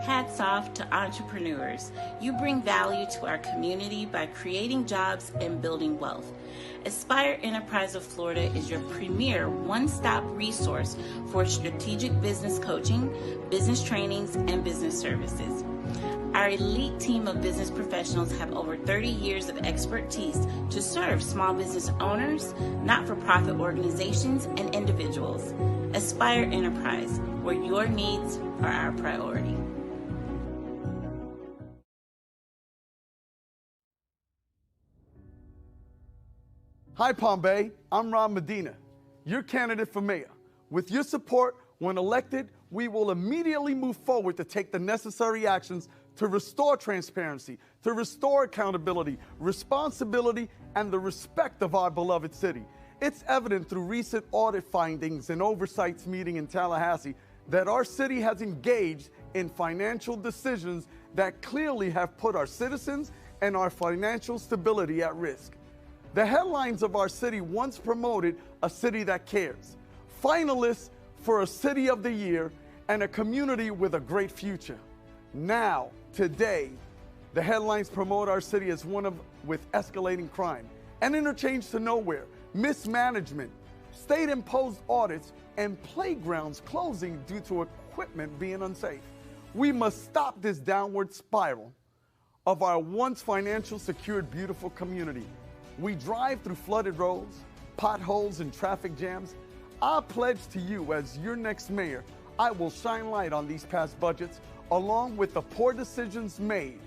Hats off to entrepreneurs. You bring value to our community by creating jobs and building wealth. Aspire Enterprise of Florida is your premier one-stop resource for strategic business coaching, business trainings, and business services. Our elite team of business professionals have over 30 years of expertise to serve small business owners, not-for-profit organizations, and individuals. Aspire Enterprise, where your needs are our priority. Hi, Palm Bay. I'm Ron Medina, your candidate for mayor. With your support, when elected, we will immediately move forward to take the necessary actions to restore transparency, to restore accountability, responsibility, and the respect of our beloved city. It's evident through recent audit findings and oversights meeting in Tallahassee that our city has engaged in financial decisions that clearly have put our citizens and our financial stability at risk. The headlines of our city once promoted a city that cares, finalists for a City of the Year, and a community with a great future. Now, today, the headlines promote our city as one with escalating crime, an interchange to nowhere, mismanagement, state-imposed audits, and playgrounds closing due to equipment being unsafe. We must stop this downward spiral of our once financial secured, beautiful community. We drive through flooded roads, potholes, and traffic jams. I pledge to you as your next mayor, I will shine light on these past budgets along with the poor decisions made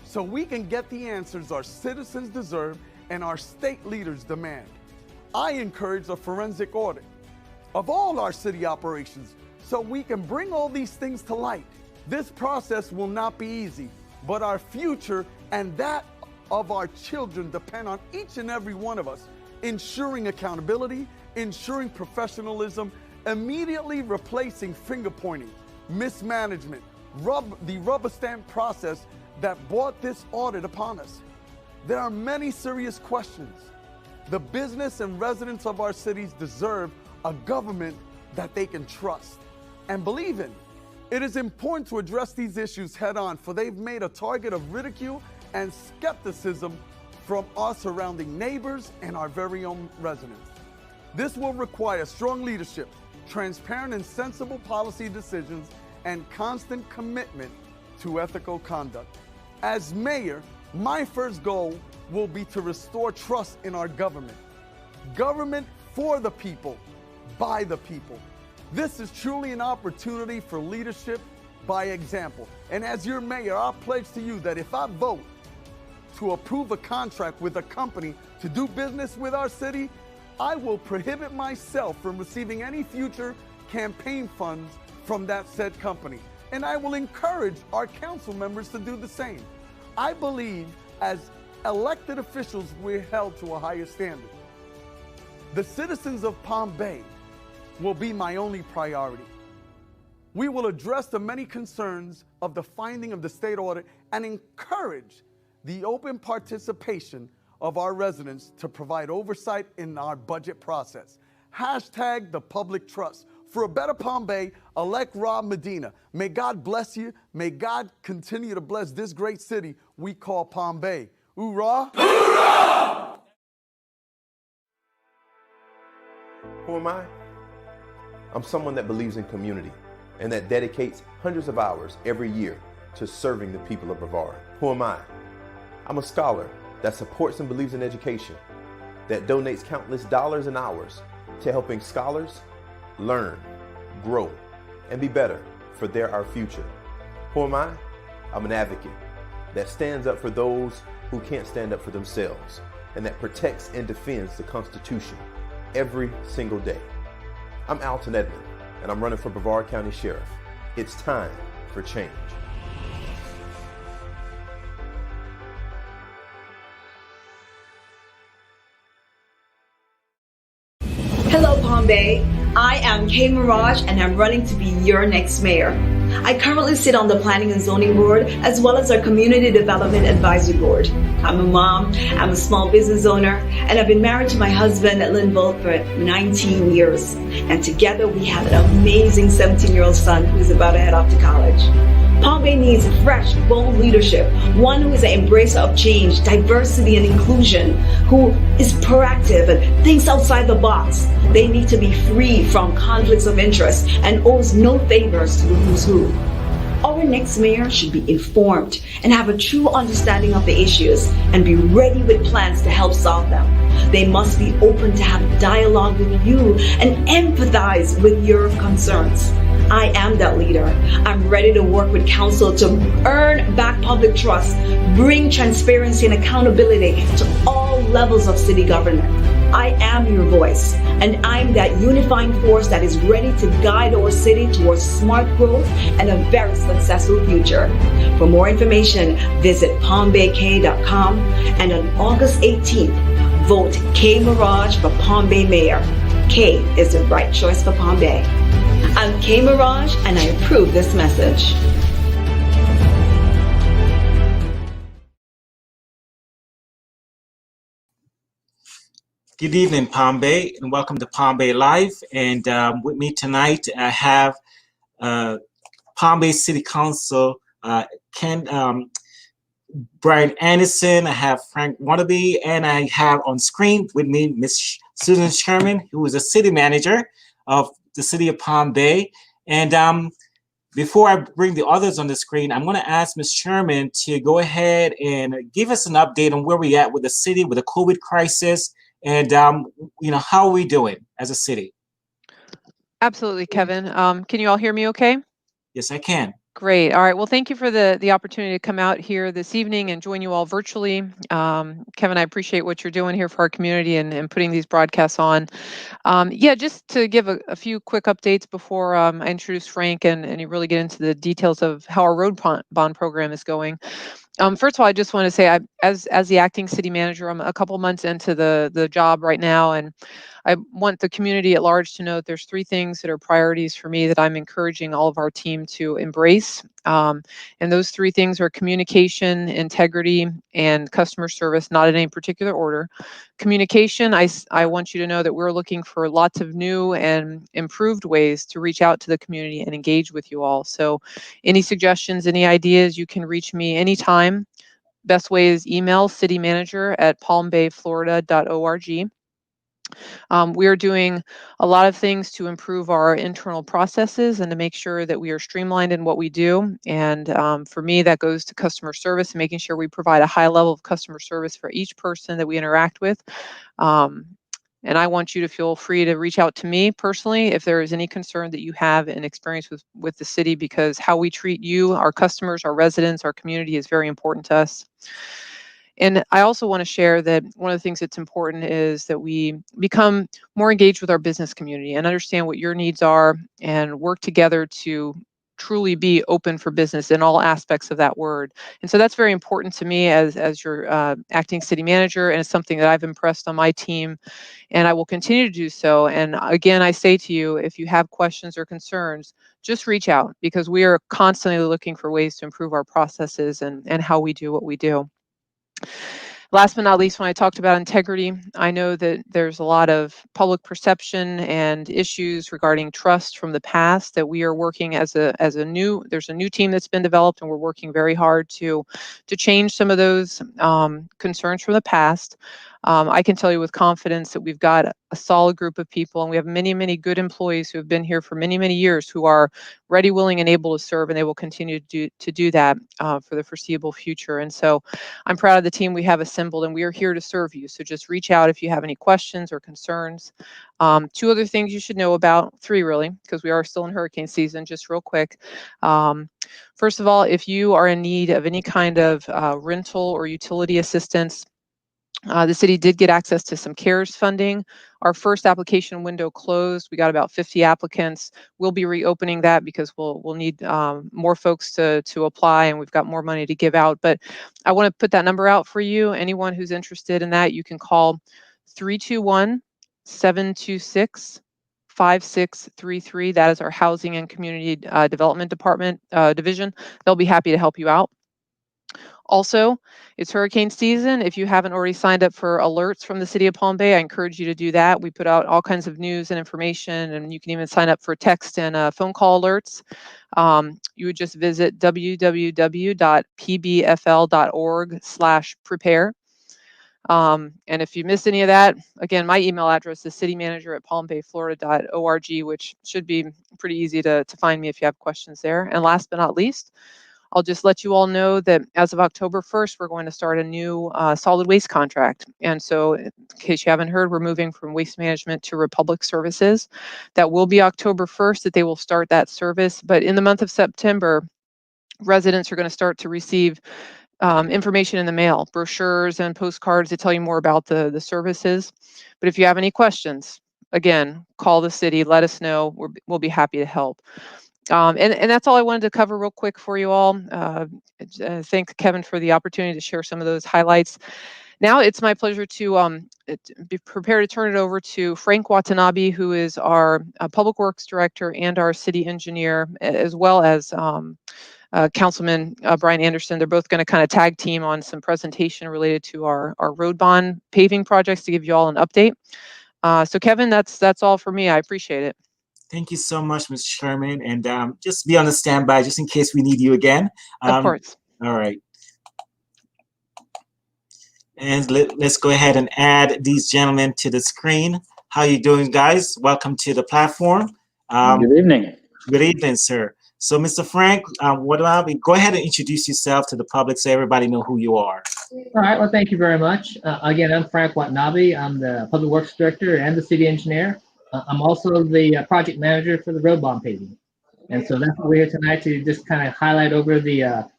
so we can get the answers our citizens deserve and our state leaders demand. I encourage a forensic audit of all our city operations so we can bring all these things to light. This process will not be easy, but our future and that of our children depend on each and every one of us, ensuring accountability, ensuring professionalism, immediately replacing finger pointing, mismanagement, the rubber stamp process that brought this audit upon us. There are many serious questions. The business and residents of our cities deserve a government that they can trust and believe in. It is important to address these issues head on, for they've made a target of ridicule and skepticism from our surrounding neighbors and our very own residents. This will require strong leadership, transparent and sensible policy decisions, and constant commitment to ethical conduct. As mayor, my first goal will be to restore trust in our government. Government for the people, by the people. This is truly an opportunity for leadership by example. And as your mayor, I pledge to you that if I vote to approve a contract with a company to do business with our city, I will prohibit myself from receiving any future campaign funds from that said company. And I will encourage our council members to do the same. I believe as elected officials, we're held to a higher standard. The citizens of Palm Bay will be my only priority. We will address the many concerns of the finding of the state audit and encourage the open participation of our residents to provide oversight in our budget process. Hashtag the public trust. For a better Palm Bay, elect Ron Medina. May God bless you. May God continue to bless this great city we call Palm Bay. Hoorah! Hoorah! Who am I? I'm someone that believes in community and that dedicates hundreds of hours every year to serving the people of Brevard. Who am I? I'm a scholar that supports and believes in education, that donates countless dollars and hours to helping scholars learn, grow, and be better for our future. Who am I? I'm an advocate that stands up for those who can't stand up for themselves and that protects and defends the Constitution every single day. I'm Alton Edmond, and I'm running for Brevard County Sheriff. It's time for change. Hello, Palm Bay. I am Kay Mirage, and I'm running to be your next mayor. I currently sit on the Planning and Zoning Board, as well as our Community Development Advisory Board. I'm a mom, I'm a small business owner, and I've been married to my husband, Lynn Bolt, for 19 years. And together we have an amazing 17-year-old son who's about to head off to college. Palm Bay needs fresh, bold leadership, one who is an embracer of change, diversity, and inclusion, who is proactive and thinks outside the box. They need to be free from conflicts of interest and owes no favors to the who's who. Our next mayor should be informed and have a true understanding of the issues and be ready with plans to help solve them. They must be open to have dialogue with you and empathize with your concerns. I am that leader. I'm ready to work with council to earn back public trust, bring transparency and accountability to all levels of city government. I am your voice, and I'm that unifying force that is ready to guide our city towards smart growth and a very successful future. For more information, visit palmbayk.com, and on August 18th, vote Kay Mirage for Palm Bay Mayor. Kay is the right choice for Palm Bay. I'm Kay Mirage, and I approve this message. Good evening, Palm Bay, and welcome to Palm Bay Live. And with me tonight, I have Palm Bay City Council, Brian Anderson, I have Frank Wannabe, and I have on screen with me Miss Susan Sherman, who is a city manager of the city of Palm Bay. And before I bring the others on the screen, I'm going to ask Ms. Sherman to go ahead and give us an update on where we're at with the city, with the COVID crisis, and how are we doing as a city? Absolutely, Kevin. Can you all hear me okay? Yes, I can. Great. All right. Well, thank you for the opportunity to come out here this evening and join you all virtually. Kevin, I appreciate what you're doing here for our community and putting these broadcasts on. Just to give a few quick updates before I introduce Frank and you really get into the details of how our road bond program is going. First of all, I just want to say, as the acting city manager, I'm a couple months into the job right now, and I want the community at large to know that there's three things that are priorities for me that I'm encouraging all of our team to embrace. And those three things are communication, integrity, and customer service, not in any particular order. Communication, I want you to know that we're looking for lots of new and improved ways to reach out to the community and engage with you all. So any suggestions, any ideas, you can reach me anytime. Best way is email citymanager@palmbayflorida.org. We are doing a lot of things to improve our internal processes and to make sure that we are streamlined in what we do. And for me, that goes to customer service and making sure we provide a high level of customer service for each person that we interact with. And I want you to feel free to reach out to me personally if there is any concern that you have and experience with the city, because how we treat you, our customers, our residents, our community is very important to us. And I also want to share that one of the things that's important is that we become more engaged with our business community and understand what your needs are and work together to truly be open for business in all aspects of that word. And so that's very important to me as your acting city manager, and it's something that I've impressed on my team, and I will continue to do so. And again, I say to you, if you have questions or concerns, just reach out, because we are constantly looking for ways to improve our processes and how we do what we do. Last but not least, when I talked about integrity, I know that there's a lot of public perception and issues regarding trust from the past that we are working there's a new team that's been developed, and we're working very hard to change some of those concerns from the past. I can tell you with confidence that we've got a solid group of people, and we have many, many good employees who have been here for many, many years who are ready, willing, and able to serve, and they will continue to do that for the foreseeable future. And so I'm proud of the team we have assembled, and we are here to serve you. So just reach out if you have any questions or concerns. Two other things you should know about, three really, because we are still in hurricane season, just real quick. First of all, if you are in need of any kind of rental or utility assistance, the city did get access to some CARES funding. Our first application window closed. We got about 50 applicants. We'll be reopening that because we'll need more folks to apply, and we've got more money to give out. But I want to put that number out for you. Anyone who's interested in that, you can call 321-726-5633. That is our Housing and Community Development Department division. They'll be happy to help you out. Also, it's hurricane season. If you haven't already signed up for alerts from the City of Palm Bay, I encourage you to do that. We put out all kinds of news and information, and you can even sign up for text and phone call alerts. You would just visit www.pbfl.org/prepare. And if you missed any of that, again, my email address is citymanager@palmbayflorida.org, which should be pretty easy to find me if you have questions there. And last but not least, I'll just let you all know that as of October 1st, we're going to start a new solid waste contract. And so in case you haven't heard, we're moving from waste management to Republic Services. That will be October 1st that they will start that service. But in the month of September, residents are going to start to receive information in the mail, brochures and postcards to tell you more about the services. But if you have any questions, again, call the city, let us know. We'll be happy to help. And that's all I wanted to cover real quick for you all. Thank Kevin for the opportunity to share some of those highlights. Now it's my pleasure to be prepared to turn it over to Frank Watanabe, who is our Public Works Director and our City Engineer, as well as Councilman Brian Anderson. They're both going to kind of tag team on some presentation related to our road bond paving projects to give you all an update. So Kevin, that's all for me. I appreciate it. Thank you so much, Mr. Sherman, and just be on the standby just in case we need you again. Of course. All right. And let's go ahead and add these gentlemen to the screen. How you doing, guys? Welcome to the platform. Good evening. Good evening, sir. So, Mr. Frank, go ahead and introduce yourself to the public so everybody know who you are. All right. Well, thank you very much. Again, I'm Frank Watanabe. I'm the Public Works Director and the City Engineer. I'm also the project manager for the road bond paving. And so that's what we're here tonight to just kind of highlight over the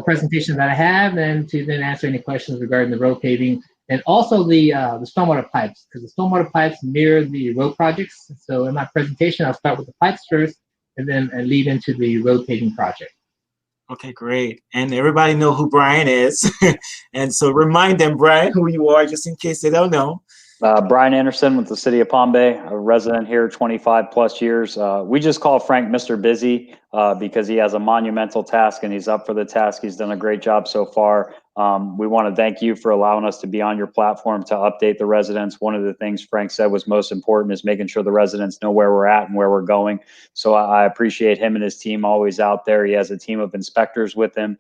presentation that I have and to then answer any questions regarding the road paving and also the stormwater pipes, because the stormwater pipes mirror the road projects. So in my presentation, I'll start with the pipes first and then lead into the road paving project. Okay, great. And everybody know who Brian is. And so remind them, Brian, who you are, just in case they don't know. Brian Anderson with the City of Palm Bay, a resident here 25 plus years. We just call Frank Mr. Busy because he has a monumental task and he's up for the task. He's done a great job so far. We want to thank you for allowing us to be on your platform to update the residents. One of the things Frank said was most important is making sure the residents know where we're at and where we're going. So I appreciate him and his team always out there. He has a team of inspectors with him,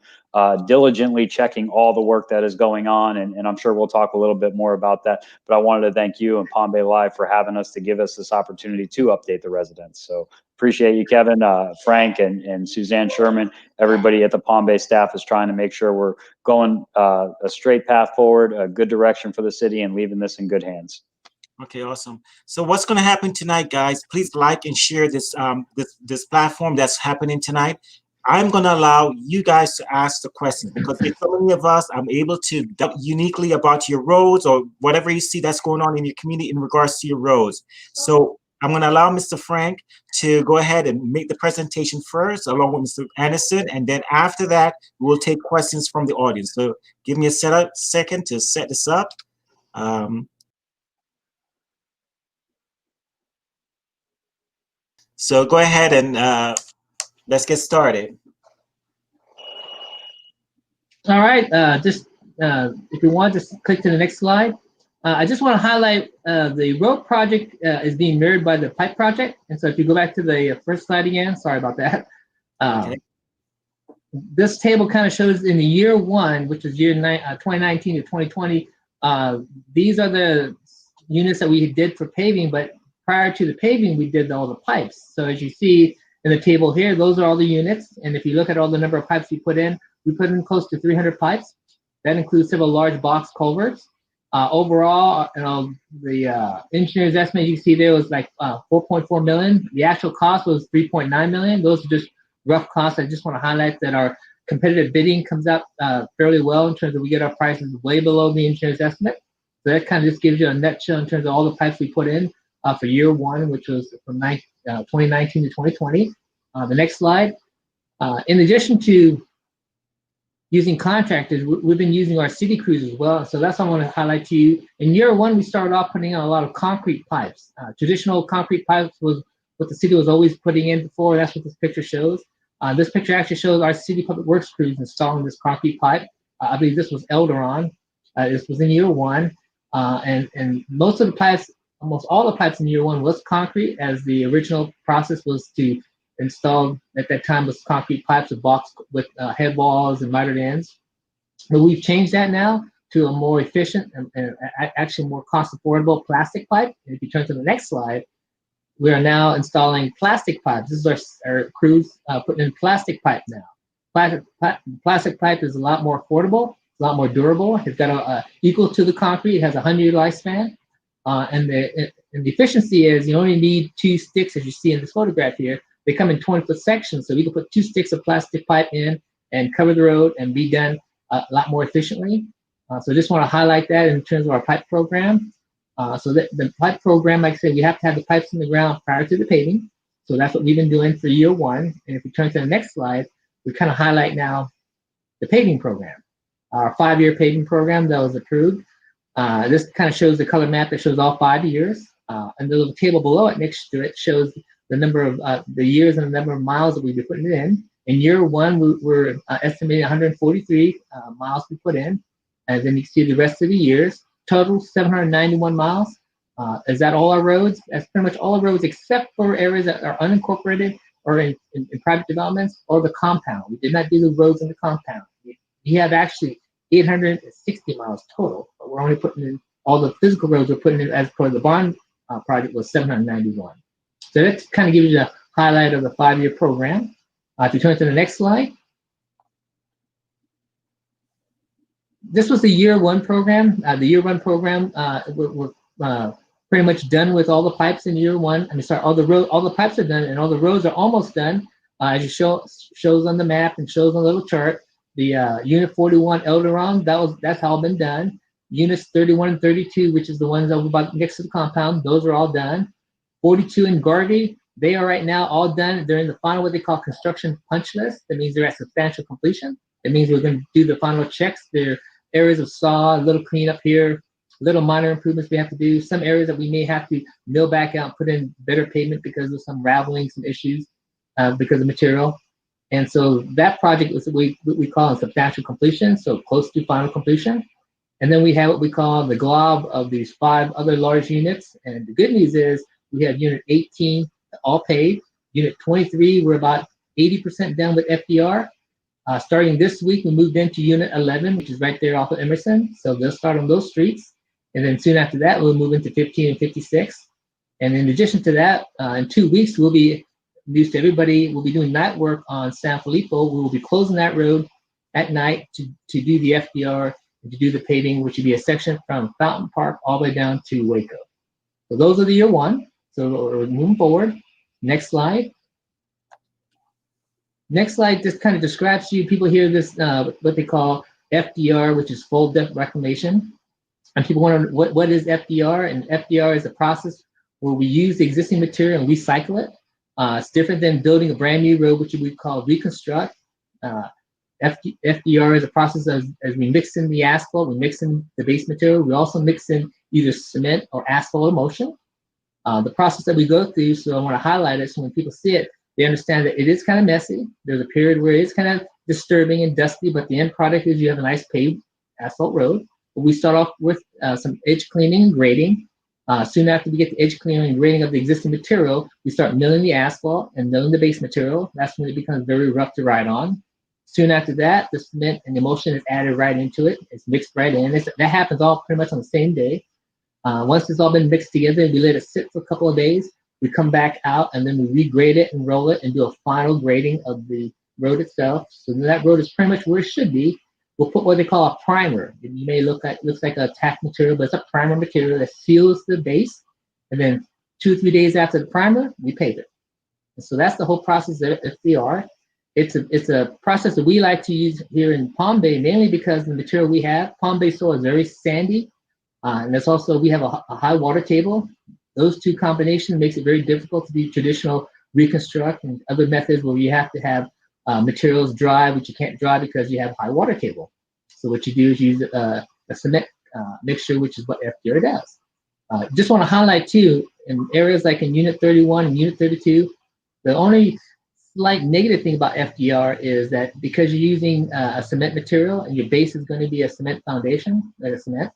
diligently checking all the work that is going on. And I'm sure we'll talk a little bit more about that. But I wanted to thank you and Palm Bay Live for having us to give us this opportunity to update the residents. So appreciate you, Kevin, Frank, and Suzanne Sherman. Everybody at the Palm Bay staff is trying to make sure we're going a straight path forward, a good direction for the city, and leaving this in good hands. Okay, awesome. So what's going to happen tonight, guys? Please like and share this this platform that's happening tonight. I'm going to allow you guys to ask the questions because there's so many of us. I'm able to talk uniquely about your roads or whatever you see that's going on in your community in regards to your roads. So I'm going to allow Mr. Frank to go ahead and make the presentation first, along with Mr. Anderson, and then after that, we'll take questions from the audience. So give me a second to set this up. So go ahead and let's get started. All right, if you want, just click to the next slide. I just want to highlight the road project is being mirrored by the pipe project. And so if you go back to the first slide again, sorry about that. Okay. This table kind of shows in the year one, which is year 2019 to 2020, these are the units that we did for paving, but prior to the paving, we did all the pipes. So as you see in the table here, those are all the units. And if you look at all the number of pipes we put in close to 300 pipes. That includes several large box culverts. Overall, the engineer's estimate you can see there was like 4.4 million. The actual cost was 3.9 million. Those are just rough costs. I just want to highlight that our competitive bidding comes out fairly well in terms of we get our prices way below the engineer's estimate. So that kind of just gives you a nutshell in terms of all the pipes we put in for year one, which was from 2019 to 2020. The next slide. In addition to using contractors, we've been using our city crews as well. So that's what I want to highlight to you. In year one, we started off putting on a lot of concrete pipes. Traditional concrete pipes was what the city was always putting in before. That's what this picture shows. This picture actually shows our city public works crews installing this concrete pipe. I believe this was Elderon. This was in year one. And most of the pipes, almost all the pipes in year one was concrete, as the original process was to install, at that time, was concrete pipes with box with head walls and mitered ends. But we've changed that now to a more efficient and actually more cost affordable plastic pipe. And if you turn to the next slide, we are now installing plastic pipes. This is our crews putting in plastic pipe now. Plastic pipe is a lot more affordable, a lot more durable. It's got equal to the concrete. It has a 100-year lifespan. And the efficiency is you only need 2 sticks, as you see in this photograph here. They come in 20-foot sections, so you can put 2 sticks of plastic pipe in and cover the road and be done a lot more efficiently. So I just want to highlight that in terms of our pipe program. So the pipe program, like I said, we have to have the pipes in the ground prior to the paving. So that's what we've been doing for year one. And if we turn to the next slide, we kind of highlight now the paving program. Our 5-year paving program that was approved. This kind of shows the color map that shows all 5 years. And the little table below it next to it shows the number of the years and the number of miles that we've been putting it in. In year one, we're estimating 143 miles we put in. And then you see the rest of the years. Total 791 miles. Is that all our roads? That's pretty much all our roads except for areas that are unincorporated or in private developments or the compound. We did not do the roads in the compound. We have actually 860 miles total, but we're only putting in all the physical roads we're putting in as per the bond project was 791. So that kind of gives you a highlight of the 5-year program. If you turn to the next slide. This was the year one program. The year one program, we're pretty much done with all the pipes in year one. I mean, sorry, all the pipes are done and all the roads are almost done. As you shows on the map and shows on the little chart, the Unit 41 Elderon, that's all been done. Units 31 and 32, which is the ones over by next to the compound, those are all done. 42 and Garvey, they are right now all done. They're in the final what they call construction punch list. That means they're at substantial completion. That means we're going to do the final checks. There are areas of saw, a little cleanup here, little minor improvements we have to do. Some areas that we may have to mill back out and put in better pavement because of some raveling, some issues because of material. And so that project is what we call a substantial completion, so close to final completion. And then we have what we call the glob of these 5 other large units. And the good news is we have Unit 18 all paid. Unit 23, we're about 80% done with FDR. Starting this week, we moved into Unit 11, which is right there off of Emerson. So they'll start on those streets. And then soon after that, we'll move into 15 and 56. And in addition to that, in 2 weeks, we'll be, news to everybody, we'll be doing night work on San Filippo. We will be closing that road at night to do the FDR and to do the paving, which would be a section from Fountain Park all the way down to Waco. So those are the year one. So we're moving forward. Next slide. Next slide just kind of describes to you, people hear this, what they call FDR, which is full depth reclamation. And people wonder what is FDR? And FDR is a process where we use the existing material and recycle it. It's different than building a brand new road, which we call reconstruct. FDR is a process as we mix in the asphalt, we mix in the base material. We also mix in either cement or asphalt emulsion. The process that we go through, so I want to highlight it so when people see it, they understand that it is kind of messy. There's a period where it's kind of disturbing and dusty, but the end product is you have a nice paved asphalt road. But we start off with some edge cleaning and grading. Soon after we get the edge cleaning and grading of the existing material, we start milling the asphalt and milling the base material. That's when it becomes very rough to ride on. Soon after that, the cement and emulsion is added right into it. It's mixed right in. That happens all pretty much on the same day. Once it's all been mixed together, we let it sit for a couple of days. We come back out and then we regrade it and roll it and do a final grading of the road itself. So then that road is pretty much where it should be. We'll put what they call a primer. You may looks like a tack material, but it's a primer material that seals the base. And then 2 or 3 days after the primer, we pave it. And so that's the whole process of FDR. It's a process that we like to use here in Palm Bay, mainly because the material we have, Palm Bay soil is very sandy. And it's also, we have a high water table. Those two combinations makes it very difficult to do traditional reconstruct and other methods where you have to have materials dry, which you can't dry because you have high water table. So what you do is use a cement mixture, which is what FDR does. Just want to highlight too, in areas like in Unit 31 and Unit 32, the only slight negative thing about FDR is that because you're using a cement material and your base is going to be a cement foundation, like a cement,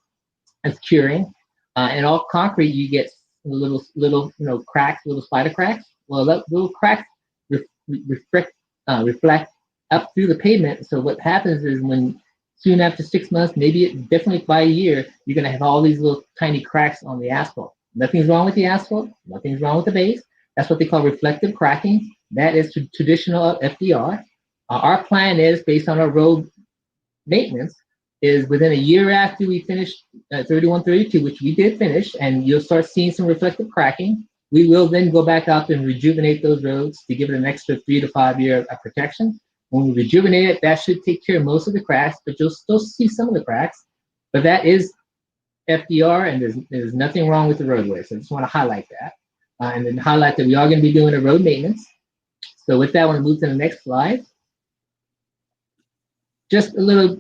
it's curing. And all concrete, you get little cracks, little spider cracks. Well, that little cracks reflect up through the pavement. So what happens is when soon after 6 months, maybe definitely by a year, you're going to have all these little tiny cracks on the asphalt. Nothing's wrong with the asphalt. Nothing's wrong with the base. That's what they call reflective cracking. That is traditional FDR. Our plan is based on our road maintenance is within a year after we finish 3132, which we did finish, and you'll start seeing some reflective cracking. We will then go back out and rejuvenate those roads to give it an extra 3 to 5 year of protection. When we rejuvenate it, that should take care of most of the cracks, but you'll still see some of the cracks. But that is FDR, and there's nothing wrong with the roadway. So I just want to highlight that. And then highlight that we are going to be doing a road maintenance. So with that, I want to move to the next slide. Just a little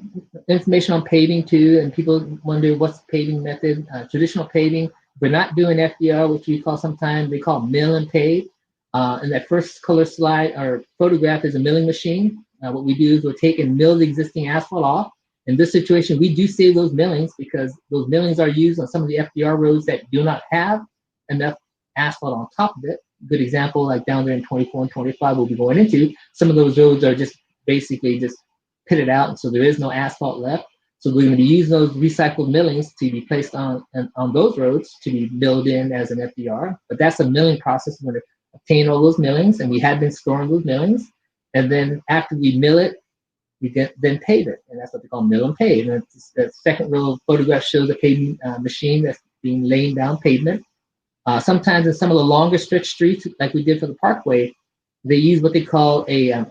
information on paving too, and people wonder what's the paving method. Traditional paving, we're not doing FDR, which we call sometimes, they call mill and pave. And that first color slide or photograph is a milling machine. What we do is we'll take and mill the existing asphalt off. In this situation, we do save those millings because those millings are used on some of the FDR roads that do not have enough asphalt on top of it. Good example, like down there in 24 and 25 we'll be going into, some of those roads are just basically just pitted out, and so there is no asphalt left. So we're going to be using those recycled millings to be placed on those roads to be milled in as an FDR. But that's a milling process. We're going to obtain all those millings, and we have been storing those millings. And then after we mill it, we then pave it, and that's what they call mill and pave. And the second row of photographs shows a paving machine that's being laying down pavement. Sometimes in some of the longer stretch streets, like we did for the Parkway, they use what they call a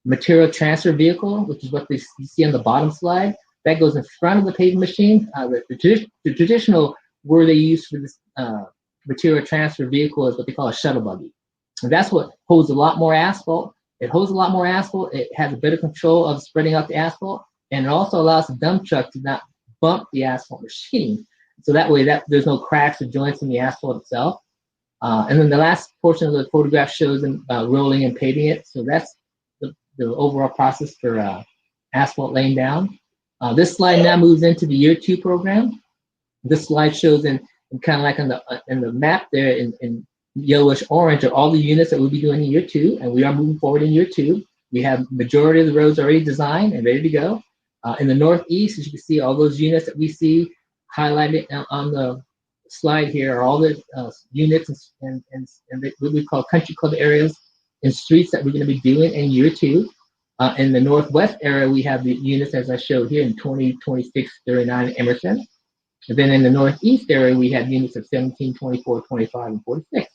material transfer vehicle, which is what you see on the bottom slide. That goes in front of the paving machine. The traditional word they use for this material transfer vehicle is what they call a shuttle buggy. And that's what holds a lot more asphalt. It holds a lot more asphalt. It has a better control of spreading out the asphalt. And it also allows the dump truck to not bump the asphalt machine. So that way there's no cracks or joints in the asphalt itself. And then the last portion of the photograph shows them rolling and paving it. So that's the overall process for asphalt laying down. This slide now moves into the year 2 program. This slide shows in kind of like in the map there in yellowish orange are all the units that we'll be doing in year 2, and we are moving forward in year 2. We have majority of the roads already designed and ready to go. In the northeast, as you can see, all those units that we see highlighted on the slide here are all the units and what we call country club areas and streets that we're going to be doing in year 2. In the northwest area, we have the units as I showed here in 20, 26, 39, Emerson. And then in the northeast area, we have units of 17, 24, 25, and 46.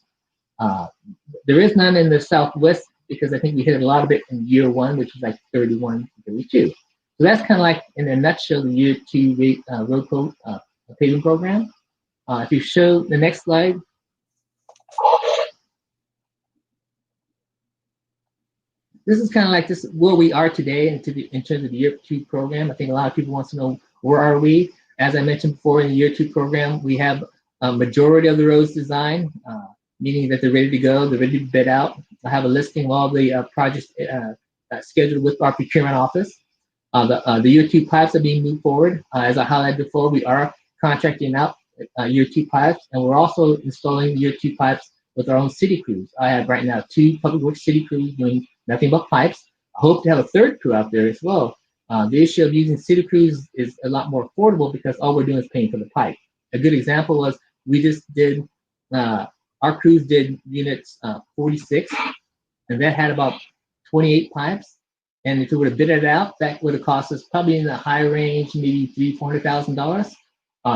There is none in the southwest because I think we hit a lot of it in year 1, which is like 31, 32. So that's kind of like, in a nutshell, the year 2 road code paving program. If you show the next slide. This is kind of like this where we are today in terms of the year 2 program. I think a lot of people want to know where are we. As I mentioned before, in the year 2 program, we have a majority of the roads designed, meaning that they're ready to go, they're ready to bid out. I have a listing of all the projects scheduled with our procurement office. The year 2 pipes are being moved forward. As I highlighted before, we are contracting out year 2 pipes, and we're also installing year 2 pipes with our own city crews. I have right now 2 public works city crews doing nothing but pipes. I hope to have a 3rd crew out there as well. The issue of using city crews is a lot more affordable because all we're doing is paying for the pipe. A good example was we just did, our crews did units 46, and that had about 28 pipes. And if we would have bid it out, that would have cost us probably in the high range, maybe $300,000-$400,000.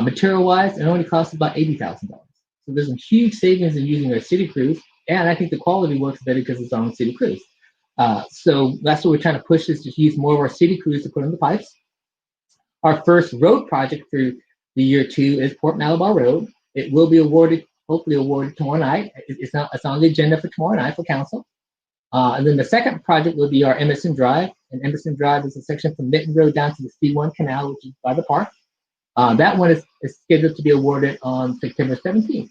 Material-wise, it only cost about $80,000. So there's some huge savings in using our city crews, and I think the quality works better because it's our own city crews. So that's what we're trying to push, is to use more of our city crews to put in the pipes. Our first road project for the year 2 is Port Malabar Road. It will be awarded, hopefully awarded tomorrow night. It's on the agenda for tomorrow night for council. And then the second project will be our Emerson Drive. And Emerson Drive is a section from Minton Road down to the C1 Canal, which is by the park. That one is scheduled to be awarded on September 17th.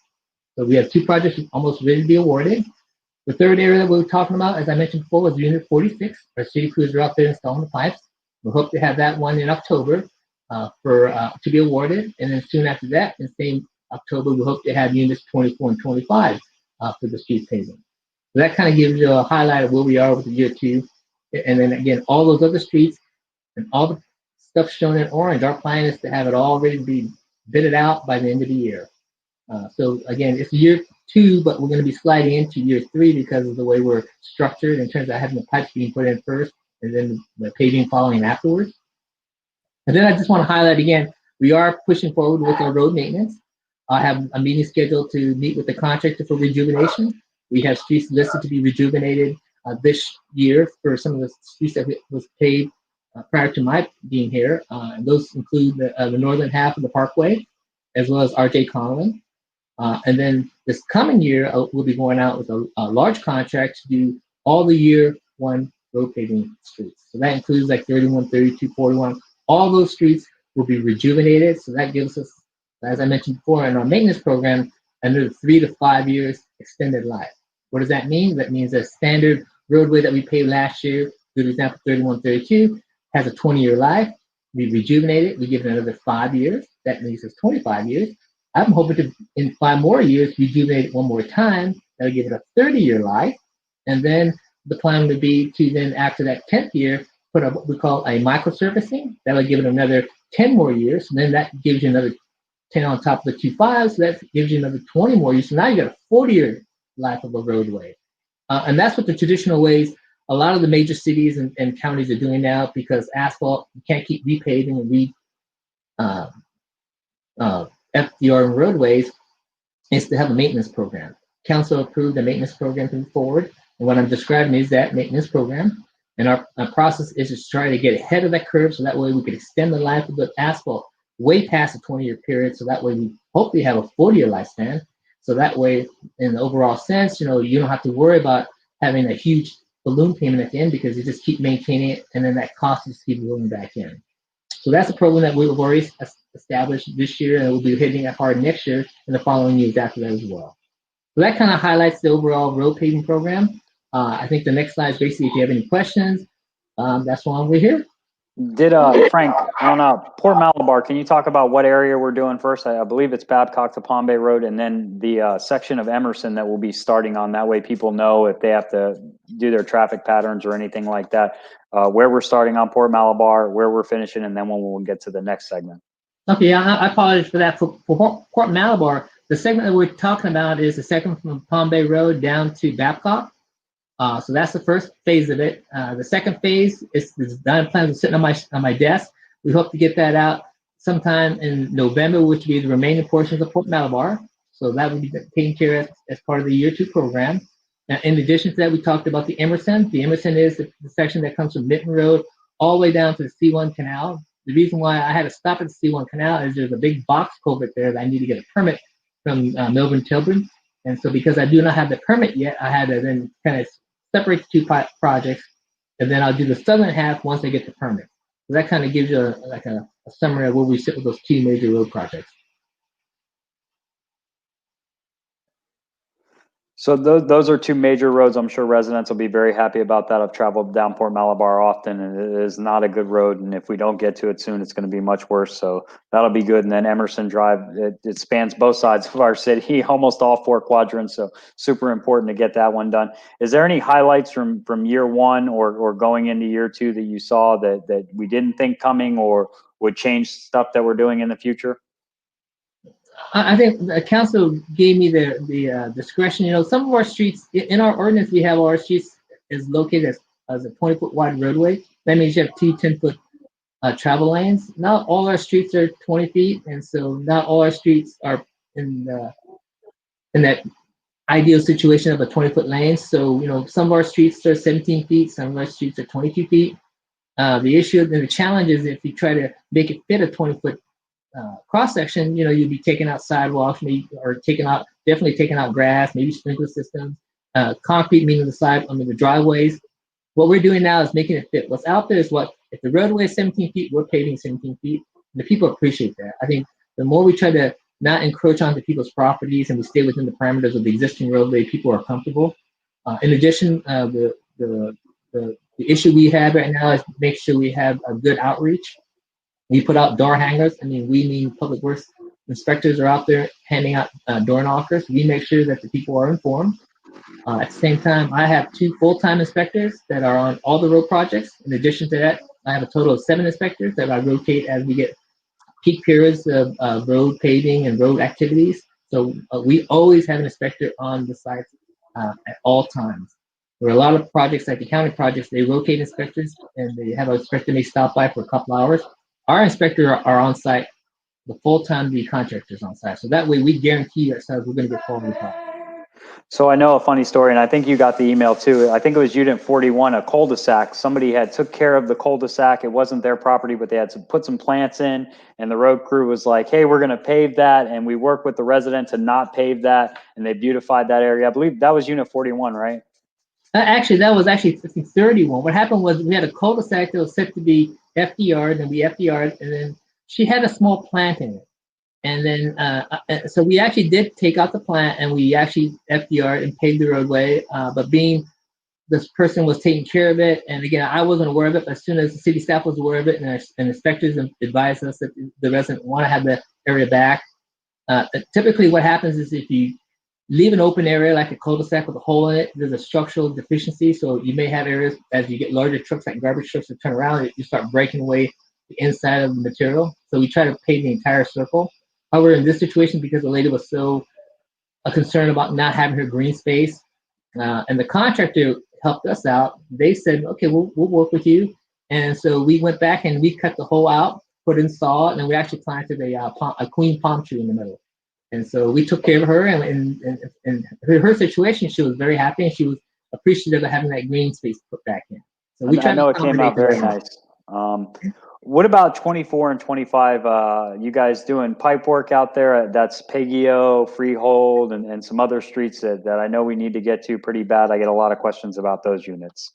So we have 2 projects almost ready to be awarded. The third area that we were talking about, as I mentioned before, was Unit 46. Our city crews are out there installing the pipes. We hope to have that one in October to be awarded. And then soon after that, in the same October, we hope to have Units 24 and 25 for the street paving. So that kind of gives you a highlight of where we are with the year 2. And then again, all those other streets and all the stuff shown in orange, our plan is to have it all ready to be bidded out by the end of the year. So again, it's year 2, but we're going to be sliding into year 3 because of the way we're structured in terms of having the pipes being put in first and then the paving following afterwards. And then I just want to highlight again, we are pushing forward with our road maintenance. I have a meeting scheduled to meet with the contractor for rejuvenation. We have streets listed to be rejuvenated this year for some of the streets that was paved prior to my being here. And those include the northern half of the Parkway, as well as R.J. Conlon. And then this coming year, we'll be going out with a large contract to do all the year 1 road paving streets. So that includes like 31, 32, 41. All those streets will be rejuvenated. So that gives us, as I mentioned before, in our maintenance program, another 3 to 5 years extended life. What does that mean? That means a standard roadway that we paved last year, for example, 31, 32, has a 20-year life. We rejuvenate it. We give it another 5 years. That means it's 25 years. I'm hoping to, in 5 more years, rejuvenate it one more time. That'll give it a 30-year life. And then the plan would be to then, after that 10th year, put what we call a microsurfacing. That'll give it another 10 more years. And then that gives you another 10 on top of the 2 5s. So that gives you another 20 more years. So now you got a 40-year life of a roadway. And that's what the traditional ways a lot of the major cities and counties are doing now, because asphalt, you can't keep repaving and FDR roadways, is to have a maintenance program. Council approved a maintenance program to move forward. And what I'm describing is that maintenance program. And our process is to try to get ahead of that curve, so that way we could extend the life of the asphalt way past a 20-year period. So that way we hopefully have a 40-year lifespan. So that way, in the overall sense, you don't have to worry about having a huge balloon payment at the end, because you just keep maintaining it, and then that cost just keeps rolling back in. So that's a program that we've already established this year, and we'll be hitting it hard next year and the following years after that as well. So that kind of highlights the overall road paving program. I think the next slide is basically if you have any questions, that's why we're here. Did Frank, on Port Malabar, can you talk about what area we're doing first? I believe it's Babcock to Palm Bay Road, and then the section of Emerson that we'll be starting on. That way people know if they have to do their traffic patterns or anything like that, where we're starting on Port Malabar, where we're finishing, and then when we'll get to the next segment. Okay, I apologize for that. For Port Malabar, the segment that we're talking about is the segment from Palm Bay Road down to Babcock. So that's the first phase of it. The second phase is the design plans are sitting on my desk. We hope to get that out sometime in November, which will be the remaining portions of Port Malabar. So that will be taken care of as part of the year 2 program. Now, in addition to that, we talked about the Emerson. The Emerson is the section that comes from Minton Road all the way down to the C1 Canal. The reason why I had to stop at the C1 Canal is there's a big box culvert there that I need to get a permit from Melbourne Tilburn. And so because I do not have the permit yet, I had to then kind of separate the 2 projects, and then I'll do the southern half once I get the permit. So that kind of gives you a summary of where we sit with those 2 major road projects. So those are 2 major roads. I'm sure residents will be very happy about that. I've traveled down Port Malabar often, and it is not a good road. And if we don't get to it soon, it's going to be much worse. So that'll be good. And then Emerson Drive, it spans both sides of our city, almost all 4 quadrants. So super important to get that one done. Is there any highlights from year 1 or going into year 2 that you saw that we didn't think coming or would change stuff that we're doing in the future? I think the council gave me the discretion. Some of our streets, in our ordinance, we have our streets is located as a 20-foot wide roadway. That means you have 2 10-foot travel lanes. Not all our streets are 20 feet, and so not all our streets are in that ideal situation of a 20-foot lane. So, some of our streets are 17 feet, some of our streets are 22 feet. The issue and the challenge is if you try to make it fit a 20-foot cross section, you'd be taking out sidewalks, or definitely taking out grass, maybe sprinkler systems, concrete, meaning the driveways. What we're doing now is making it fit. What's out there is if the roadway is 17 feet, we're paving 17 feet. And the people appreciate that. I think the more we try to not encroach onto people's properties and we stay within the parameters of the existing roadway, people are comfortable. In addition, the issue we have right now is make sure we have a good outreach. We put out door hangers. I mean, we mean public works inspectors are out there handing out door knockers. We make sure that the people are informed. At the same time, I have 2 full-time inspectors that are on all the road projects. In addition to that, I have a total of 7 inspectors that I rotate as we get peak periods of road paving and road activities. So we always have an inspector on the site at all times. There are a lot of projects, like the county projects, they rotate inspectors and they have an inspector may stop by for a couple hours. Our inspectors are on site the full time the contractors on site. So that way we guarantee ourselves we're going to get quality product. So I know a funny story, and I think you got the email too. I think it was Unit 41, a cul-de-sac. Somebody had took care of the cul-de-sac. It wasn't their property, but they had to put some plants in, and the road crew was like, hey, we're going to pave that. And we worked with the resident to not pave that, and they beautified that area. I believe that was Unit 41, right? Actually, that was actually 31. What happened was we had a cul-de-sac that was set to be FDR'd, and we FDR'd, and then she had a small plant in it. And then, so we actually did take out the plant and we actually FDR'd and paved the roadway. But being this person was taking care of it, and again, I wasn't aware of it, but as soon as the city staff was aware of it and inspectors advised us that the resident want to have the area back. Typically what happens is if you leave an open area like a cul-de-sac with a hole in it, there's a structural deficiency. So you may have areas as you get larger trucks like garbage trucks that turn around, you start breaking away the inside of the material. So we try to pave the entire circle. However, in this situation, because the lady was so concerned about not having her green space, and the contractor helped us out, they said, okay, we'll work with you. And so we went back and we cut the hole out, put in sod, and we actually planted a queen palm tree in the middle. And so we took care of her, and her situation, she was very happy, and she was appreciative of having that green space put back in. So we tried. I know it came out very nice. What about 24 and 25? You guys doing pipe work out there? That's Pegio, Freehold, and some other streets that I know we need to get to pretty bad. I get a lot of questions about those units.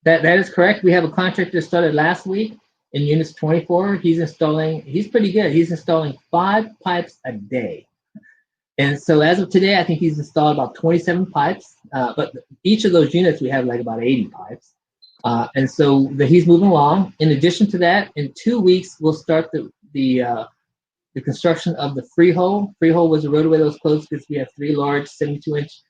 That is correct. We have a contractor started last week in units 24. He's pretty good. He's installing 5 pipes a day. And so as of today, I think he's installed about 27 pipes. But each of those units, we have like about 80 pipes. And so he's moving along. In addition to that, in 2 weeks, we'll start the construction of the Freehold. Freehold was a roadway that was closed because we have 3 large 72-inch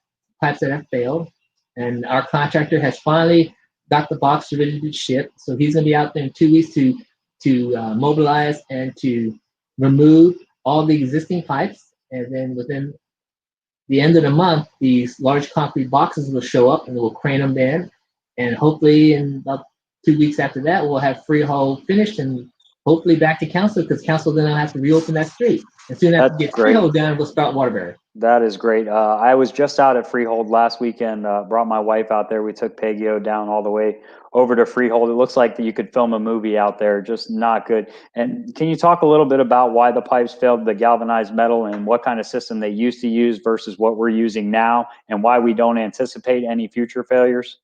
pipes that have failed. And our contractor has finally got the box ready to ship. So he's going to be out there in 2 weeks to mobilize and to remove all the existing pipes. And then within the end of the month, these large concrete boxes will show up and we'll crane them in. And hopefully in about 2 weeks after that, we'll have Freehold finished and hopefully back to council, because council then will have to reopen that street. As soon as we get Freehold done, we'll start Waterbury. That is great. I was just out at Freehold last weekend, brought my wife out there. We took Pegio down all the way over to Freehold. It looks like you could film a movie out there, just not good. And can you talk a little bit about why the pipes failed, the galvanized metal, and what kind of system they used to use versus what we're using now, and why we don't anticipate any future failures?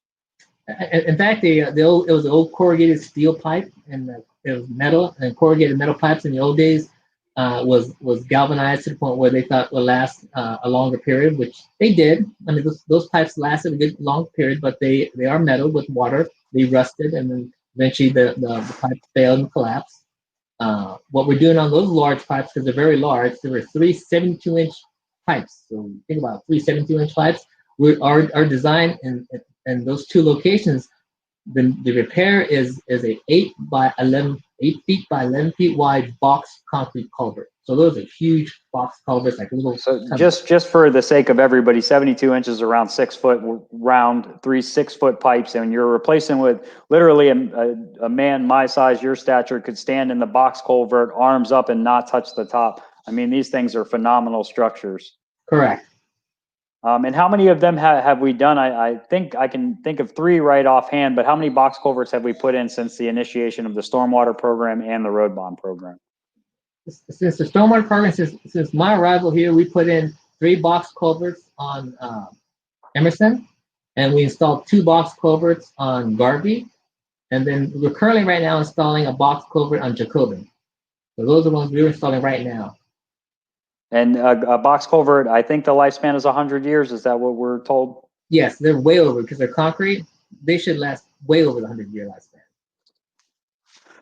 In fact, it was an old corrugated steel pipe, and it was metal, and corrugated metal pipes in the old days was galvanized to the point where they thought would last a longer period, which they did. I mean, those pipes lasted a good long period, but they are metal with water. They rusted, and then eventually the pipe failed and collapsed. What we're doing on those large pipes, because they're very large, there were 3 72-inch pipes. So think about 3 72-inch pipes. Our design and those 2 locations, the repair is a 8 feet by 11 feet wide box concrete culvert. So those are huge box culverts, like little. So just for the sake of everybody, 72 inches, around 6 foot round, 3 6-foot pipes, and you're replacing with literally a man my size, your stature, could stand in the box culvert, arms up, and not touch the top. I mean, these things are phenomenal structures. Correct. And how many of them have we done? I think I can think of 3 right offhand, but how many box culverts have we put in since the initiation of the stormwater program and the road bond program? Since the stormwater program, since my arrival here, we put in 3 box culverts on Emerson, and we installed 2 box culverts on Garvey, and then we're currently right now installing a box culvert on Jacobin. So those are the ones we're installing right now. And a box culvert, I think the lifespan is 100 years. Is that what we're told? Yes, they're way over because they're concrete. They should last way over the 100-year lifespan.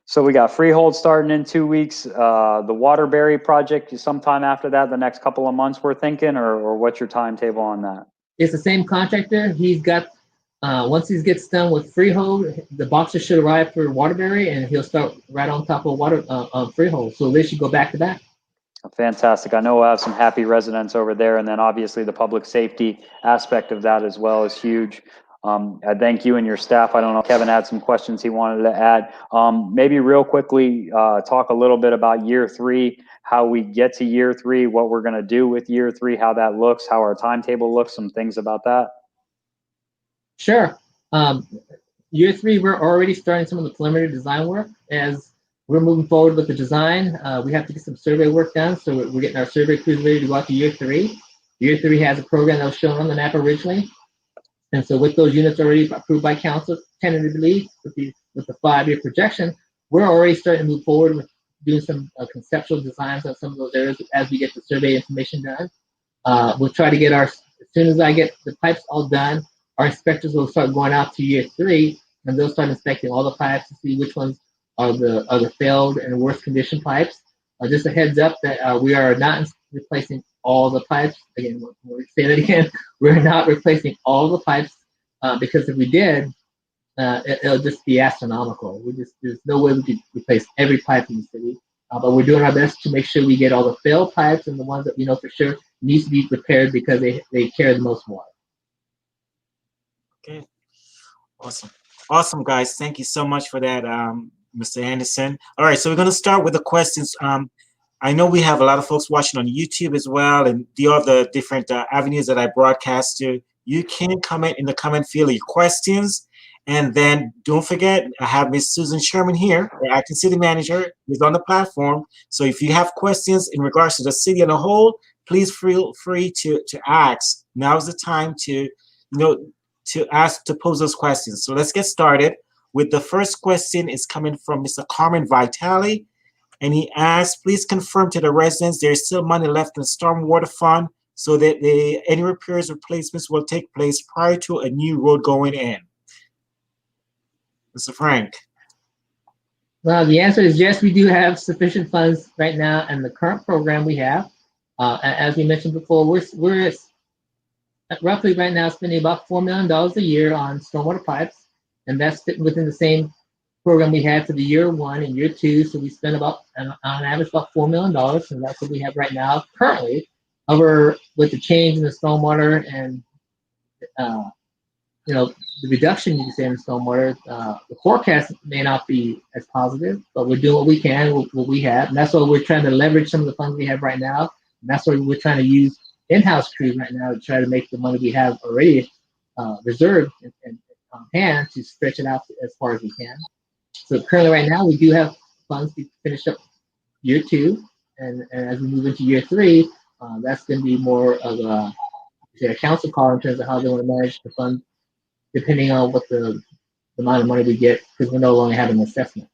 So we got Freehold starting in 2 weeks. The Waterbury project sometime after that, the next couple of months we're thinking, or what's your timetable on that? It's the same contractor. He's got, once he gets done with Freehold, the boxes should arrive for Waterbury, and he'll start right on top of Freehold. So they should go back to back. Fantastic. I know we'll have some happy residents over there, and then obviously the public safety aspect of that as well is huge. I thank you and your staff. I don't know, Kevin had some questions he wanted to add. Maybe real quickly, talk a little bit about year 3, how we get to year 3, what we're going to do with year 3, how that looks, how our timetable looks, some things about that. Sure. Year 3, we're already starting some of the preliminary design work. As we're moving forward with the design, we have to get some survey work done. So we're getting our survey crews ready to go out to year 3. Year 3 has a program that was shown on the map originally. And so with those units already approved by council, tentatively with the 5-year projection, we're already starting to move forward with doing some conceptual designs on some of those areas as we get the survey information done. We'll try to get as soon as I get the pipes all done, our inspectors will start going out to year 3, and they'll start inspecting all the pipes to see which ones are the failed and worst condition pipes. Just a heads up that we are not replacing all the pipes. Again, we'll say that again. We're not replacing all the pipes because if we did, it'll just be astronomical. There's no way we could replace every pipe in the city. But we're doing our best to make sure we get all the failed pipes and the ones that we know for sure needs to be repaired because they carry the most water. Okay, awesome, guys. Thank you so much for that, Mr. Anderson. All right, so we're going to start with the questions. I know we have a lot of folks watching on YouTube as well, and the other different avenues that I broadcast to. You can comment in the comment field your questions, and then don't forget, I have Miss Susan Sherman here, the acting city manager, who's on the platform. So if you have questions in regards to the city as a whole, please feel free to ask. Now's the time to pose those questions. So let's get started with the first question. Is coming from Mr. Carmen Vitale. And he asked, please confirm to the residents there is still money left in the stormwater fund so that any repairs or replacements will take place prior to a new road going in. Mr. Frank. Well, the answer is yes, we do have sufficient funds right now in the current program we have. As we mentioned before, we're roughly right now spending about $4 million a year on stormwater pipes, and that's within the same program we had for the year 1 and year 2. So we spend about on average about $4 million, and that's what we have right now currently. However, with the change in the stormwater and the reduction you can say in the stormwater, the forecast may not be as positive, but we're doing what we can with what we have, and that's why we're trying to leverage some of the funds we have right now. And that's why we're trying to use in-house crews right now to try to make the money we have already reserved and on hand to stretch it out as far as we can. So currently right now we do have funds to finish up year 2, and as we move into year 3, that's going to be more of a council call in terms of how they want to manage the fund, depending on what the amount of money we get, because we no longer have an assessment.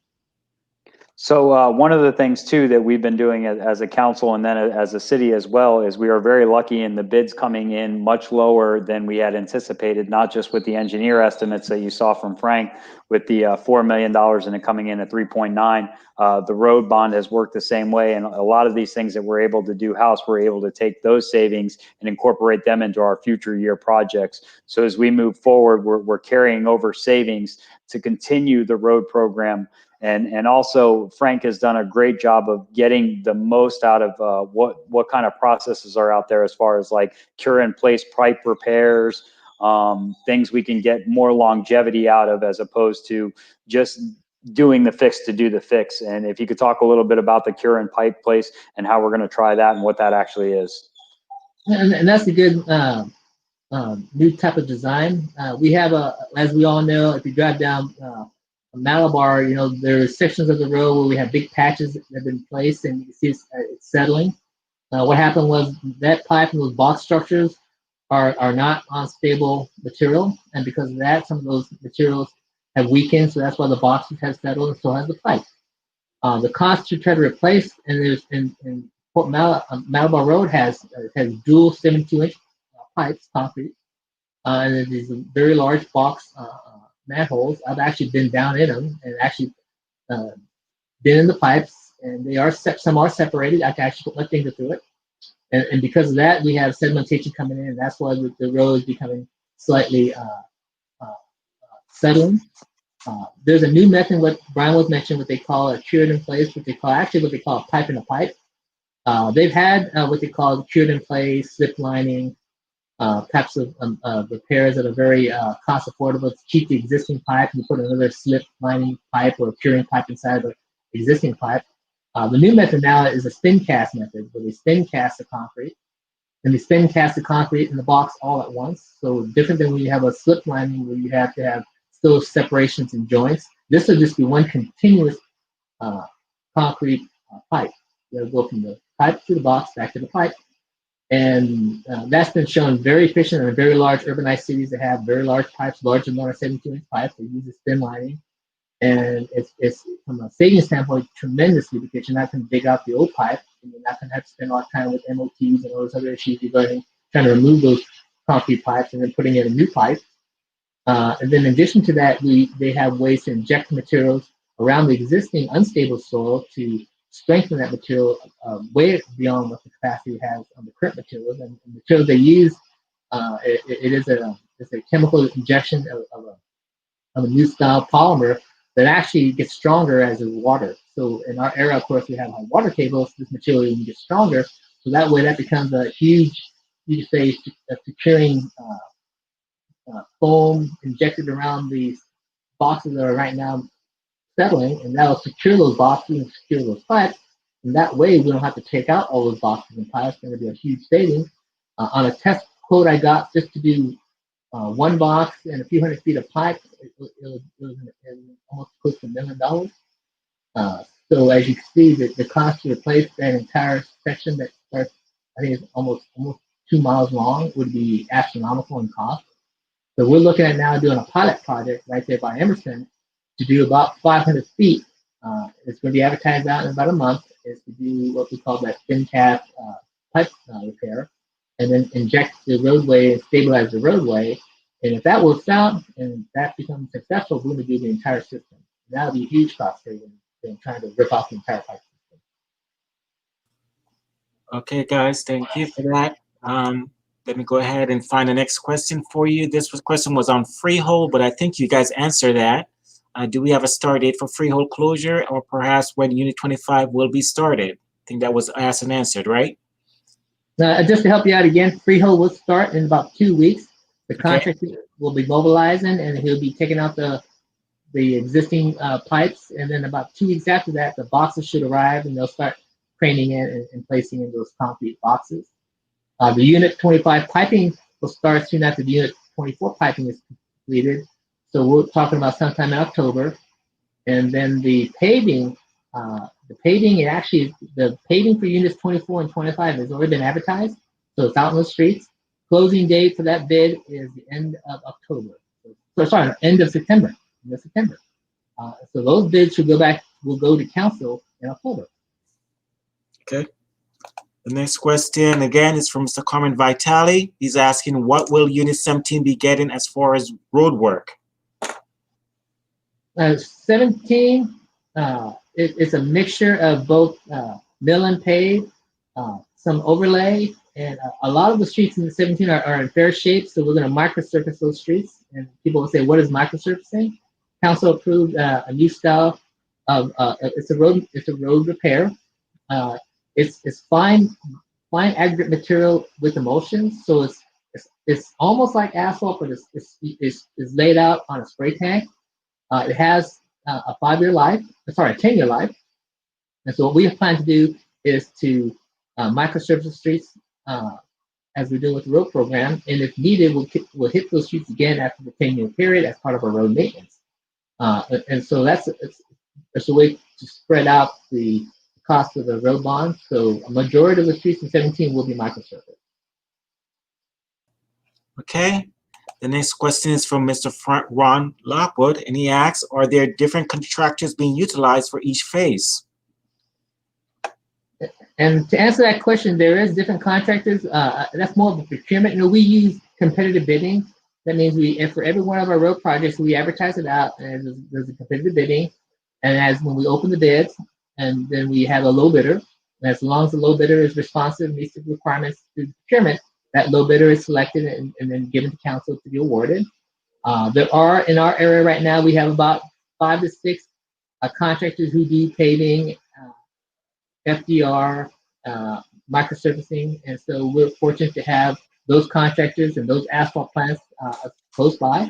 So one of the things too that we've been doing as a council and then as a city as well is we are very lucky in the bids coming in much lower than we had anticipated, not just with the engineer estimates that you saw from Frank with the $4 million and it coming in at 3.9. The road bond has worked the same way, and a lot of these things that we're able to do house, we're able to take those savings and incorporate them into our future year projects. So as we move forward, we're carrying over savings to continue the road program. And also Frank has done a great job of getting the most out of what kind of processes are out there as far as like cure in place pipe repairs, things we can get more longevity out of as opposed to just doing the fix to do the fix. And if you could talk a little bit about the cure in pipe place and how we're going to try that and what that actually is. And that's a good new type of design. We have as we all know, if you drive down Malabar, there's sections of the road where we have big patches that have been placed, and you can see it's settling. What happened was that pipe and those box structures are not on stable material, and because of that, some of those materials have weakened, so that's why the boxes have settled, and so has the pipe. The cost to try to replace, and there's in Port Malabar Road has dual 72-inch pipes, concrete. and then these very large box manholes. I've actually been down in them and actually been in the pipes, and they are some are separated. I can actually put my finger through it, and because of that, we have sedimentation coming in, and that's why the road is becoming slightly settling. There's a new method, what Brian was mentioning, what they call a cured in place, what they call a pipe in a pipe. They've had what they call cured in place, slip lining, types of repairs that are very cost affordable to keep the existing pipe and put another slip lining pipe or curing pipe inside the existing pipe. The new method now is a spin cast method, where they spin cast the concrete, and they spin cast the concrete in the box all at once. So different than when you have a slip lining where you have to have still separations and joints. This will just be one continuous concrete pipe. It'll go from the pipe to the box, back to the pipe. And that's been shown very efficient in very large urbanized cities that have very large pipes, larger than 72-inch pipes. They use the spin lining. And it's from a savings standpoint, tremendously, because you're not going to dig out the old pipe, and you're not going to have to spend a lot of time with MOTs and all those other issues regarding trying to remove those concrete pipes and then putting in a new pipe. And then in addition to that, they have ways to inject materials around the existing unstable soil to strengthen that material way beyond what the capacity has on the current materials. And the materials they use, it's a chemical injection of a new style polymer that actually gets stronger as it's water. So in our area, of course, we have high water tables. This material even gets stronger. So that way, that becomes a huge, you could say, securing foam injected around these boxes that are right now settling, and that'll secure those boxes and secure those pipes. And that way, we don't have to take out all those boxes and pipes. It's going to be a huge savings. On a test quote I got just to do one box and a few hundred feet of pipe, it was almost close to $1 million. So as you can see, the cost to replace that entire section that starts, I think it's almost 2 miles long, would be astronomical in cost. So we're looking at now doing a pilot project right there by Emerson to do about 500 feet. It's going to be advertised out in about a month. Is to do what we call that spin cast pipe repair, and then inject the roadway and stabilize the roadway. And if that works out and that becomes successful, we're going to do the entire system. That'll be a huge cost saving than trying to rip off the entire pipe system. Okay, guys, thank you for that. Let me go ahead and find the next question for you. This question was on freehold, but I think you guys answered that. Do we have a start date for freehold closure, or perhaps when Unit 25 will be started? I think that was asked and answered, right? Just to help you out again, freehold will start in about 2 weeks. The contractor will be mobilizing, and he'll be taking out the existing pipes. And then about 2 weeks after that, the boxes should arrive, and they'll start craning in and placing in those concrete boxes. The Unit 25 piping will start soon after the Unit 24 piping is completed. So we're talking about sometime in October. And then the paving for Units 24 and 25 has already been advertised. So it's out in the streets. Closing date for that bid is the end of October. End of September. So those bids will go to council in October. Okay. The next question, again, is from Mr. Carmen Vitale. He's asking, what will Unit 17 be getting as far as road work? 17, it's a mixture of both mill and pave, some overlay, and a lot of the streets in the 17 are in fair shape, so we're going to microsurface those streets. And people will say, what is microsurfacing? Council approved a new style of it's a road repair. It's fine aggregate material with emulsion, so it's almost like asphalt, but it's laid out on a spray tank. It has a 10-year life. And so what we plan to do is to microsurface streets as we do with the road program, and if needed, we'll hit those streets again after the 10-year period as part of our road maintenance. And so that's a way to spread out the cost of the road bond. So a majority of the streets in 17 will be microsurface. Okay. The next question is from Mr. Ron Lockwood, and he asks, are there different contractors being utilized for each phase? And to answer that question, there is different contractors. That's more of a procurement. We use competitive bidding. That means if for every one of our road projects, we advertise it out, and there's a competitive bidding, and as when we open the bids, and then we have a low bidder, and as long as the low bidder is responsive, meets the requirements through procurement, that low bidder is selected and then given to council to be awarded. There are, in our area right now, we have about 5 to 6 contractors who do paving, FDR, microsurfacing, and so we're fortunate to have those contractors and those asphalt plants close by.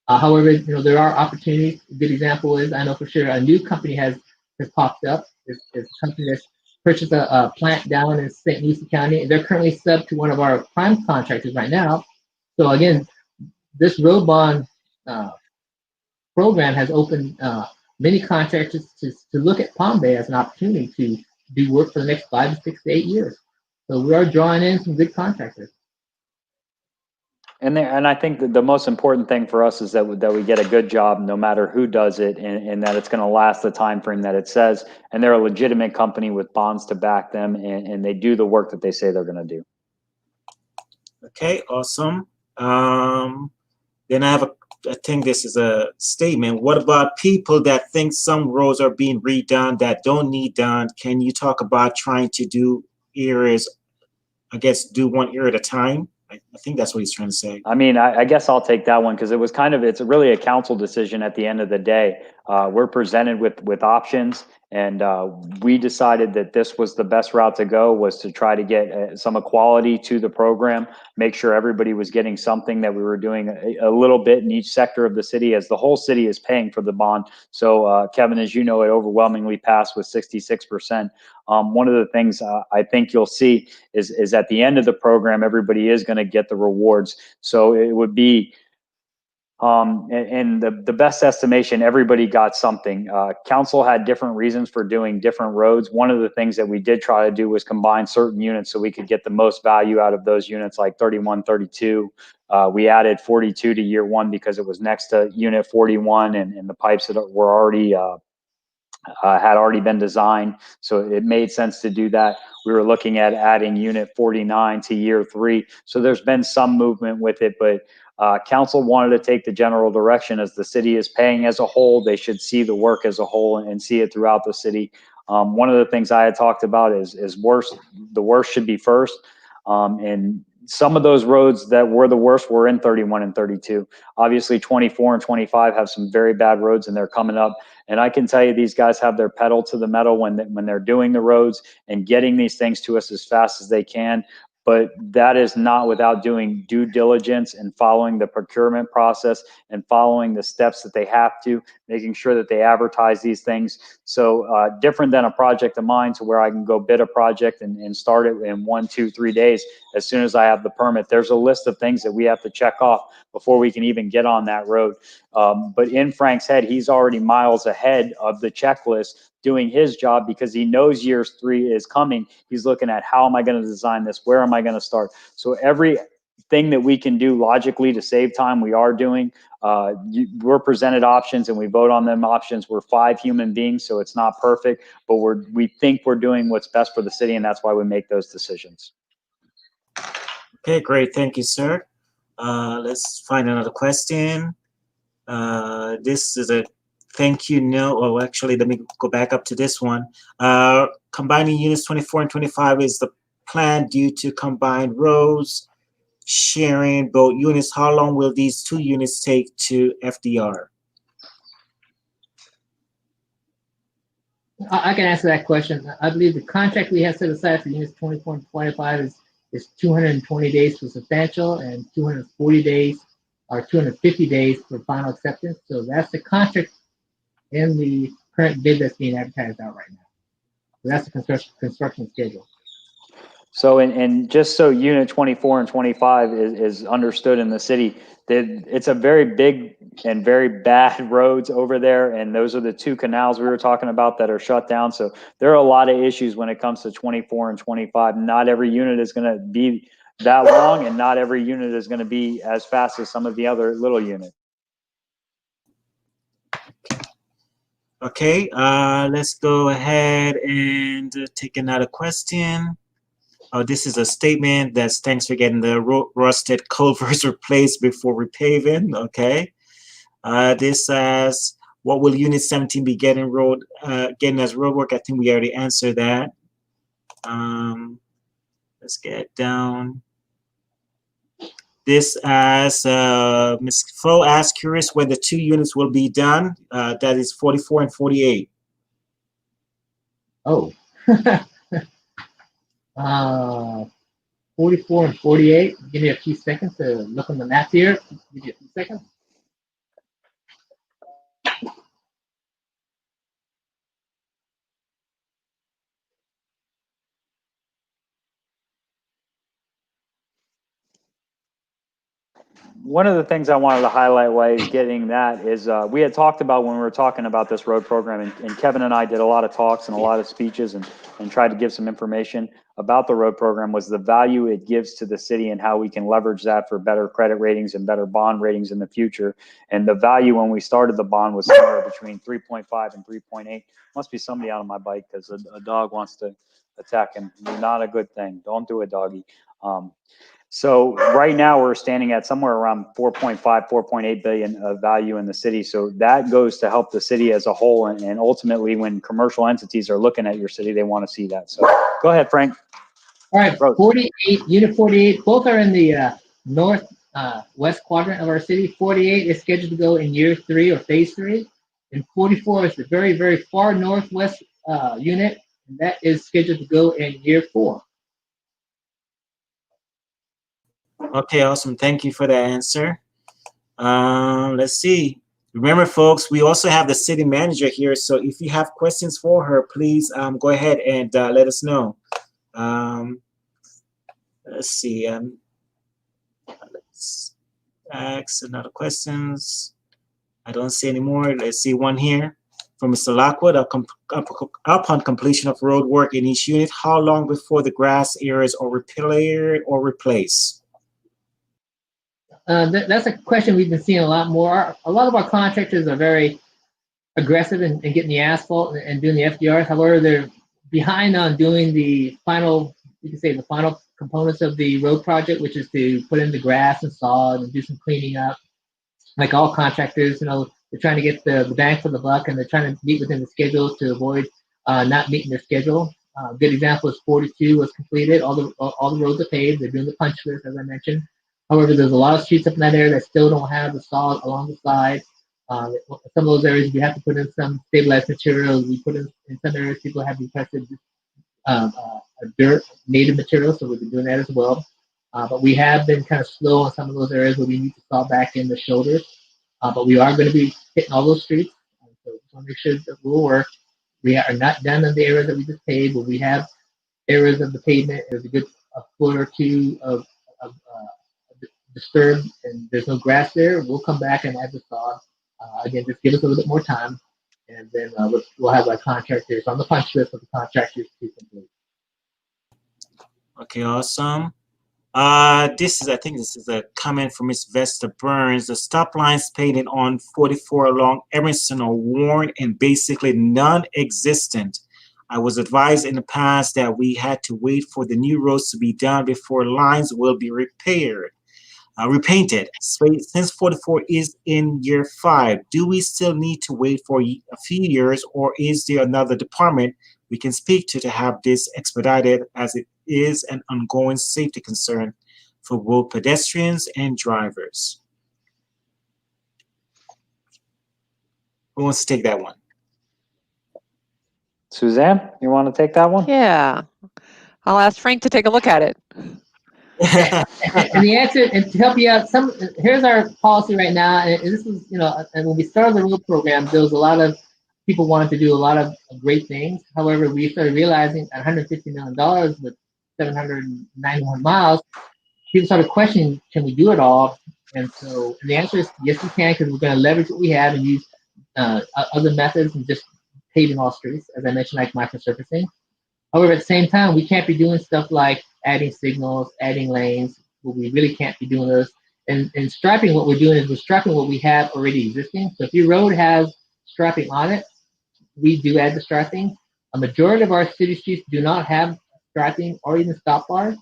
However, there are opportunities. A good example is, I know for sure, a new company has popped up. It's a company that's purchased a plant down in St. Lucie County. They're currently sub to one of our prime contractors right now. So again, this road bond program has opened many contractors to look at Palm Bay as an opportunity to do work for the next 5 to 6 to 8 years. So we are drawing in some good contractors. And I think that the most important thing for us is that we get a good job no matter who does it, and that it's going to last the time frame that it says. And they're a legitimate company with bonds to back them, and they do the work that they say they're going to do. Okay, awesome. Then I think this is a statement. What about people that think some roads are being redone that don't need done? Can you talk about trying to do areas, I guess, do one area at a time? I think that's what he's trying to say. I mean, I guess I'll take that one because it's really a council decision at the end of the day. We're presented with options, and we decided that this was the best route to go, was to try to get some equality to the program, make sure everybody was getting something, that we were doing a little bit in each sector of the city, as the whole city is paying for the bond. So Kevin, as you know, it overwhelmingly passed with 66%. One of the things I think you'll see is at the end of the program, everybody is going to get the rewards. So it would be, and the best estimation, everybody got something. Council had different reasons for doing different roads. One of the things that we did try to do was combine certain units so we could get the most value out of those units, like 31, 32. We added 42 to year one because it was next to unit 41, and the pipes that were already had already been designed, so it made sense to do that. We were looking at adding unit 49 to year 3, so there's been some movement with it, but council wanted to take the general direction. As the city is paying as a whole, they should see the work as a whole and see it throughout the city. One of the things I had talked about is the worst should be first, and some of those roads that were the worst were in 31 and 32. Obviously 24 and 25 have some very bad roads, and they're coming up. And I can tell you, these guys have their pedal to the metal when they're doing the roads and getting these things to us as fast as they can. But that is not without doing due diligence and following the procurement process and following the steps that they have to, making sure that they advertise these things. So different than a project of mine, to where I can go bid a project and start it in 1, 2, 3 days as soon as I have the permit. There's a list of things that we have to check off before we can even get on that road. But in Frank's head, he's already miles ahead of the checklist, doing his job, because he knows year 3 is coming. He's looking at, how am I going to design this? Where am I going to start? So everything that we can do logically to save time, we are doing. We're presented options and we vote on them options. We're 5 human beings, so it's not perfect, but we think we're doing what's best for the city, and that's why we make those decisions. Okay, great. Thank you, sir. Let's find another question. This is a thank you note. Oh, actually, let me go back up to this one. Combining units 24 and 25 is the plan due to combined roads, sharing both units. How long will these 2 units take to FDR? I can answer that question. I believe the contract we have set aside for units 24 and 25 is 220 days for substantial and 240 days or 250 days for final acceptance. So that's the contract in the current bid that's being advertised out right now. So that's the construction schedule. So, and just so unit 24 and 25 is understood in the city, that it's a very big and very bad roads over there. And those are the 2 canals we were talking about that are shut down. So there are a lot of issues when it comes to 24 and 25. Not every unit is going to be that long, and not every unit is going to be as fast as some of the other little units. Okay, let's go ahead and take another question. This is a statement that thanks for getting the rusted culverts replaced before repaving. Okay. This says, what will Unit 17 be getting as road work? I think we already answered that. Let's get down. This as Ms. Flo asked, curious when the 2 units will be done. That is 44 and 48. Oh. 44 and 48. Give me a few seconds to look on the map here. Give me a few seconds. One of the things I wanted to highlight while he's getting that is we had talked about when we were talking about this road program, and Kevin and I did a lot of talks and a lot of speeches and tried to give some information about the road program, was the value it gives to the city and how we can leverage that for better credit ratings and better bond ratings in the future. And the value when we started the bond was somewhere between 3.5 and 3.8. Must be somebody out on my bike because a dog wants to attack him. Not a good thing. Don't do it, doggy. So right now we're standing at somewhere around 4.5, 4.8 billion of value in the city. So that goes to help the city as a whole. And ultimately when commercial entities are looking at your city, they want to see that. So go ahead, Frank. All right, 48, Unit 48, both are in the north west quadrant of our city. 48 is scheduled to go in year 3 or phase 3. And 44 is the very, very far northwest unit. And that is scheduled to go in year 4. Okay, awesome. Thank you for that answer. Let's see. Remember, folks, we also have the city manager here. So if you have questions for her, please go ahead and let us know. Let's see. Let's ask another questions. I don't see any more. Let's see one here from Mr. Lockwood. Upon completion of road work in each unit, how long before the grass areas are repaired or replaced? That's a question we've been seeing a lot more. A lot of our contractors are very aggressive in getting the asphalt and doing the FDRs. However, they're behind on doing the final, you can say the final components of the road project, which is to put in the grass and sod and do some cleaning up. Like all contractors, you know, they're trying to get the bang for the buck, and they're trying to meet within the schedule to avoid not meeting their schedule. Good example is 42 was completed. All the roads are paved. They're doing the punch list, as I mentioned. However, there's a lot of streets up in that area that still don't have the sod along the side. Some of those areas we have to put in some stabilized materials. We put in some areas people have requested dirt, native material, so we've been doing that as well. But we have been kind of slow on some of those areas where we need to saw back in the shoulders. But we are going to be hitting all those streets. So we want to make sure that we'll work. We are not done in the areas that we just paved, but we have areas of the pavement. There's a good foot or two of disturbed, and there's no grass there. We'll come back and add the sod. Again, just give us a little bit more time, and then we'll have our contractors on the punch list of the contractors to complete. Okay, awesome. I think this is a comment from Ms. Vesta Burns. The stop lines painted on 44 along Emerson are worn and basically non-existent. I was advised in the past that we had to wait for the new roads to be done before lines will be repainted. Since 44 is in year 5, do we still need to wait for a few years, or is there another department we can speak to have this expedited, as it is an ongoing safety concern for both pedestrians and drivers? Who wants to take that one? Suzanne, you want to take that one? Yeah. I'll ask Frank to take a look at it. And the answer, and to help you out, here's our policy right now, and this is, you know, and when we started the road program, there was a lot of people wanted to do a lot of great things. However, we started realizing at $150 million with 791 miles, people started questioning, can we do it all? And so the answer is yes, we can, because we're going to leverage what we have and use other methods and just paving all streets, as I mentioned, like microsurfacing. However, at the same time, we can't be doing stuff like adding signals, adding lanes, but we really can't be doing those. And striping, what we're doing is we're striping what we have already existing. So if your road has striping on it, we do add the striping. A majority of our city streets do not have striping, or even stop bars.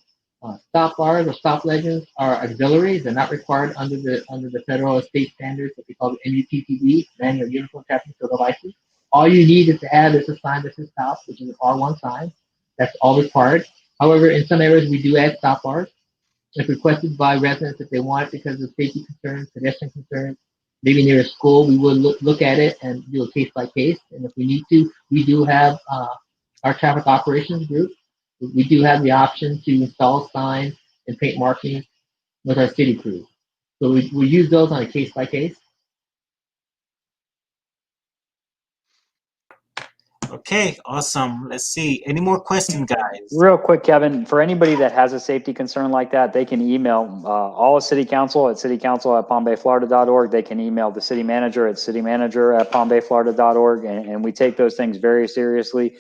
Stop bars or stop legends are auxiliaries. They're not required under the federal or state standards that we call the MUTCD, Manual Uniform Traffic Code Devices. All you need is to add is a sign that says stop, which is an R1 sign. That's all required. However, in some areas we do add stop bars. If requested by residents, if they want it because of safety concerns, pedestrian concerns, maybe near a school, we will look at it and do a case by case. And if we need to, we do have our traffic operations group. We do have the option to install signs and paint markings with our city crew. So we use those on a case by case. Okay, awesome. Let's see. Any more questions, guys? Real quick, Kevin, for anybody that has a safety concern like that, they can email all of city council at citycouncil@palmbayflorida.org. They can email the city manager at citymanager@palmbayflorida.org. And we take those things very seriously.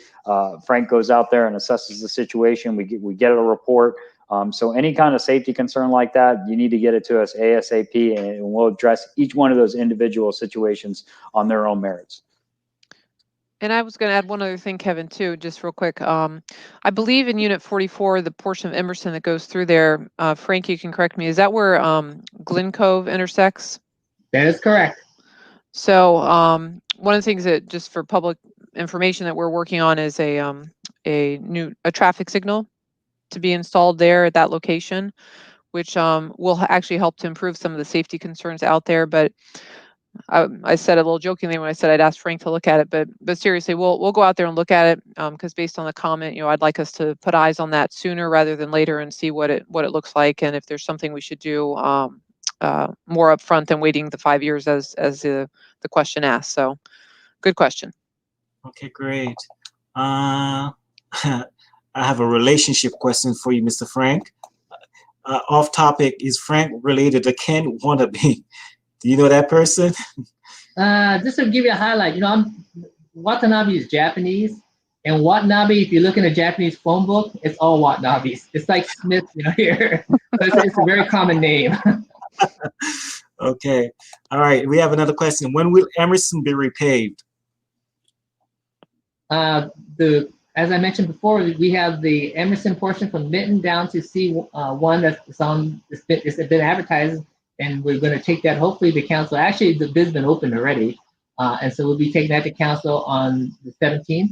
Frank goes out there and assesses the situation. We get a report. So any kind of safety concern like that, you need to get it to us ASAP, and we'll address each one of those individual situations on their own merits. And I was going to add one other thing, Kevin, too, just real quick. I believe in Unit 44, the portion of Emerson that goes through there, Frank, you can correct me, is that where Glen Cove intersects? That is correct. So one of the things that, just for public information, that we're working on is a traffic signal to be installed there at that location, which will actually help to improve some of the safety concerns out there. But I said a little jokingly when I said I'd ask Frank to look at it, but seriously, we'll go out there and look at it, because based on the comment, I'd like us to put eyes on that sooner rather than later and see what it looks like, and if there's something we should do more upfront than waiting the 5 years as the question asked. So, good question. Okay, great. I have a relationship question for you, Mr. Frank. Off topic, is Frank related to Ken Watanabe? Do you know that person? Just to give you a highlight, Watanabe is Japanese, and Watanabe, if you look in a Japanese phone book, it's all Watanabes. It's like Smith, here. It's a very common name. Okay. All right. We have another question. When will Emerson be repaved? As I mentioned before, we have the Emerson portion from Minton down to C1 it's been advertised. And we're going to take that hopefully to council. Actually, the bid's been opened already. And so we'll be taking that to council on the 17th,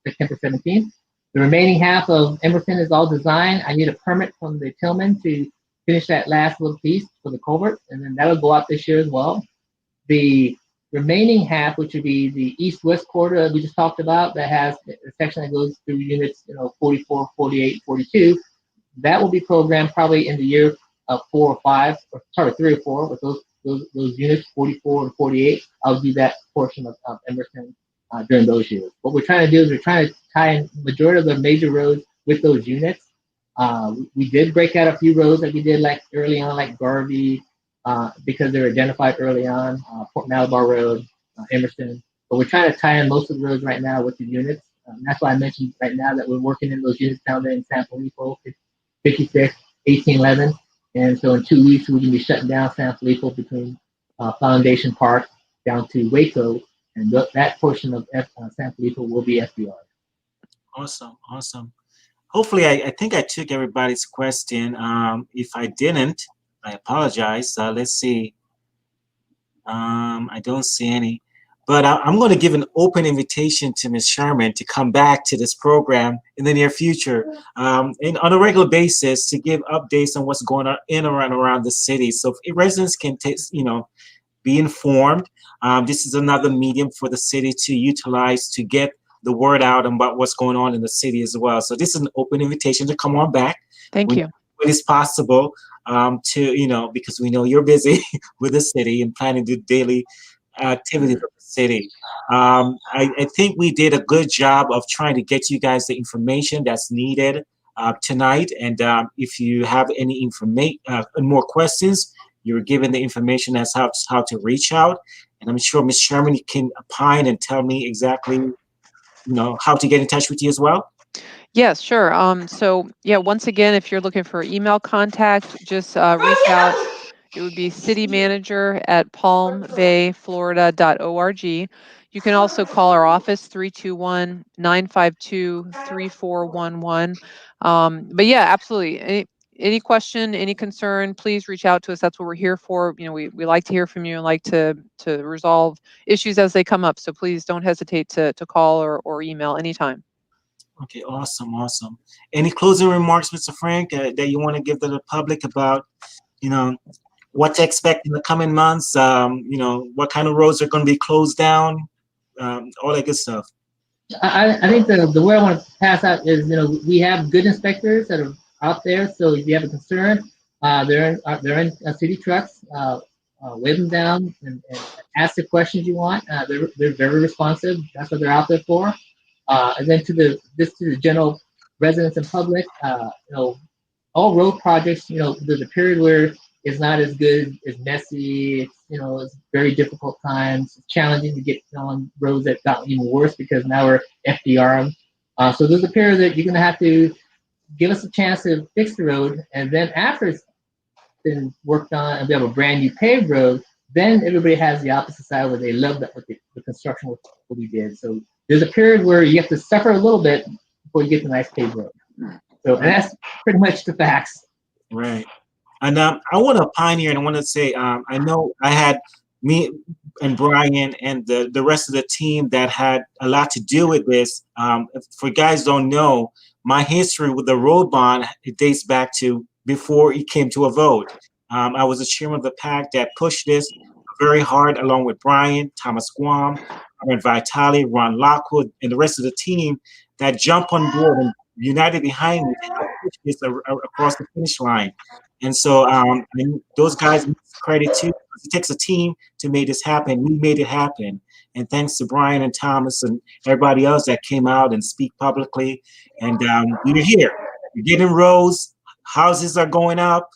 September 17th. The remaining half of Emerson is all designed. I need a permit from the Tillman to finish that last little piece for the culvert. And then that'll go out this year as well. The remaining half, which would be the east-west corridor that we just talked about, that has a section that goes through units 44, 48, 42, that will be programmed probably in the year 3 or 4 with those units, 44 and 48. I'll do that portion of Emerson during those years. What we're trying to do is we're trying to tie in the majority of the major roads with those units. We did break out a few roads that we did like early on, like Garvey, because they were identified early on, Port Malabar Road, Emerson. But we're trying to tie in most of the roads right now with the units. That's why I mentioned right now that we're working in those units down there in San Felipe, 56, 1811. And so in 2 weeks, we're going to be shutting down San Felipe between Foundation Park down to Waco. And that portion of San Felipe will be FDR. Awesome. Awesome. Hopefully, I think I took everybody's question. If I didn't, I apologize. Let's see. I don't see any. But I'm going to give an open invitation to Ms. Sherman to come back to this program in the near future and on a regular basis to give updates on what's going on in and around the city. So if residents can be informed, this is another medium for the city to utilize to get the word out about what's going on in the city as well. So this is an open invitation to come on back. Thank you. When it's possible because we know you're busy with the city and planning to do daily activities of the city. I think we did a good job of trying to get you guys the information that's needed tonight. And if you have any more questions, you're given the information as how to reach out. And I'm sure Ms. Sherman can opine and tell me exactly, how to get in touch with you as well. Yes, sure. So yeah, once again, if you're looking for email contact, just reach out. It would be citymanager@palmbayflorida.org. You can also call our office, 321-952-3411. But yeah, absolutely. Any question, any concern, please reach out to us. That's what we're here for. You know, we like to hear from you and like to resolve issues as they come up. So please don't hesitate to call or email anytime. Okay, awesome. Any closing remarks, Mr. Frank, that you want to give to the public about, you know, what to expect in the coming months? You know, what kind of roads are going to be closed down? All that good stuff. I think the word I want to pass out is, you know, we have good inspectors that are out there. So if you have a concern, they're in city trucks. Wave them down and ask the questions you want. They're very responsive. That's what they're out there for. And then to the general residents and public, you know, all road projects, you know, there's a period where it's not as good, it's messy, it's very difficult times, it's challenging to get on roads that got even worse because now we're FDR. So there's a period that you're gonna have to give us a chance to fix the road, and then after it's been worked on and we have a brand new paved road, then everybody has the opposite side where they love that the construction what we did. So there's a period where you have to suffer a little bit before you get the nice paved road. So and that's pretty much the facts. Right. And I want to pioneer, and I want to say, I know I had me and Brian and the rest of the team that had a lot to do with this. For guys don't know, my history with the road bond, it dates back to before it came to a vote. I was the chairman of the PAC that pushed this very hard, along with Brian, Thomas Guam, Aaron Vitale, Ron Lockwood, and the rest of the team that jumped on board and united behind me to help push this across the finish line. And so and those guys need credit too. It takes a team to make this happen. We made it happen. And thanks to Brian and Thomas and everybody else that came out and speak publicly. And we're here. We're getting roads. Houses are going up.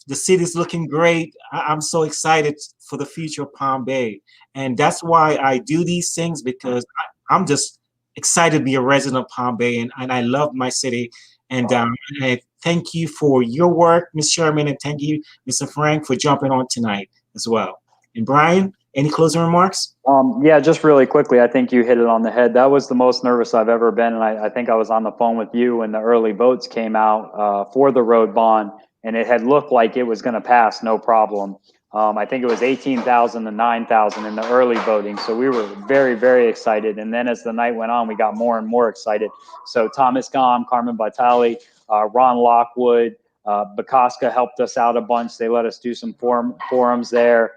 The city's looking great. I'm so excited for the future of Palm Bay. And that's why I do these things, because I'm just excited to be a resident of Palm Bay, and I love my city. And I thank you for your work, Ms. Sherman, and thank you, Mr. Frank, for jumping on tonight as well. And Brian, any closing remarks? Yeah, just really quickly, I think you hit it on the head. That was the most nervous I've ever been, and I think I was on the phone with you when the early votes came out for the road bond, and it had looked like it was going to pass, no problem. I think it was 18,000 to 9,000 in the early voting. So we were very, very excited. And then as the night went on, we got more and more excited. So Thomas Guam, Carmen Vitale, Ron Lockwood, Bakaska helped us out a bunch. They let us do some forums there.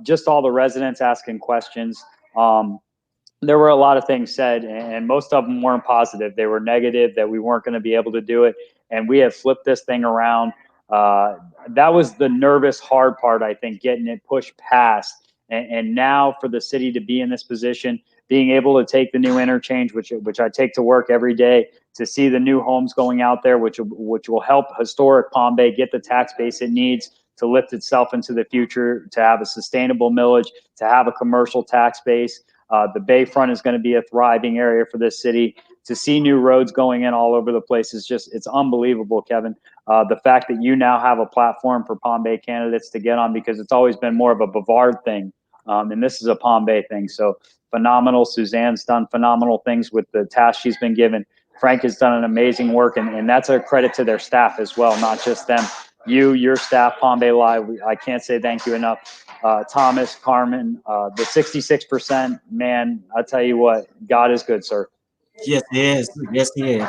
Just all the residents asking questions. There were a lot of things said, and most of them weren't positive. They were negative, that we weren't going to be able to do it. And we have flipped this thing around. That was the nervous, hard part, I think, getting it pushed past. And now for the city to be in this position, being able to take the new interchange, which I take to work every day, to see the new homes going out there, which will help historic Palm Bay get the tax base it needs to lift itself into the future, to have a sustainable millage, to have a commercial tax base. The Bayfront is going to be a thriving area for this city. To see new roads going in all over the place is just, it's unbelievable, Kevin. The fact that you now have a platform for Palm Bay candidates to get on, because it's always been more of a Brevard thing. And this is a Palm Bay thing. So phenomenal. Suzanne's done phenomenal things with the tasks she's been given. Frank has done an amazing work, and that's a credit to their staff as well, not just them. Your staff, Palm Bay Live, I can't say thank you enough. Thomas, Carmen, the 66%, man, I tell you what, God is good, sir. Yes, he is. Yes, he is.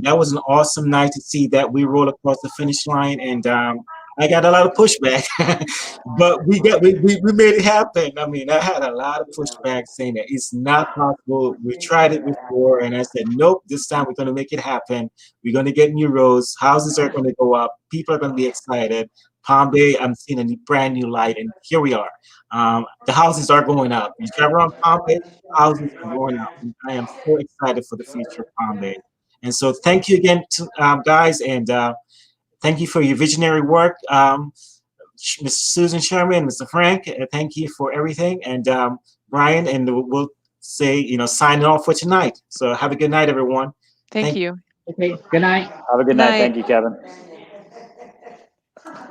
That was an awesome night to see that we rolled across the finish line, and I got a lot of pushback, but we made it happen. I mean, I had a lot of pushback saying that it's not possible. We tried it before, and I said, nope, this time we're going to make it happen. We're going to get new roads. Houses are going to go up. People are going to be excited. Palm Bay, I'm seeing a brand new light, and here we are. The houses are going up. You drive around Palm Bay, houses are going up. And I am so excited for the future of Palm Bay. And so thank you again, guys, and thank you for your visionary work. Ms. Susan Sherman, Mr. Frank, thank you for everything. And Brian, and we'll say, signing off for tonight. So have a good night, everyone. Thank you. Okay, good night. Have a good night. Thank you, Kevin.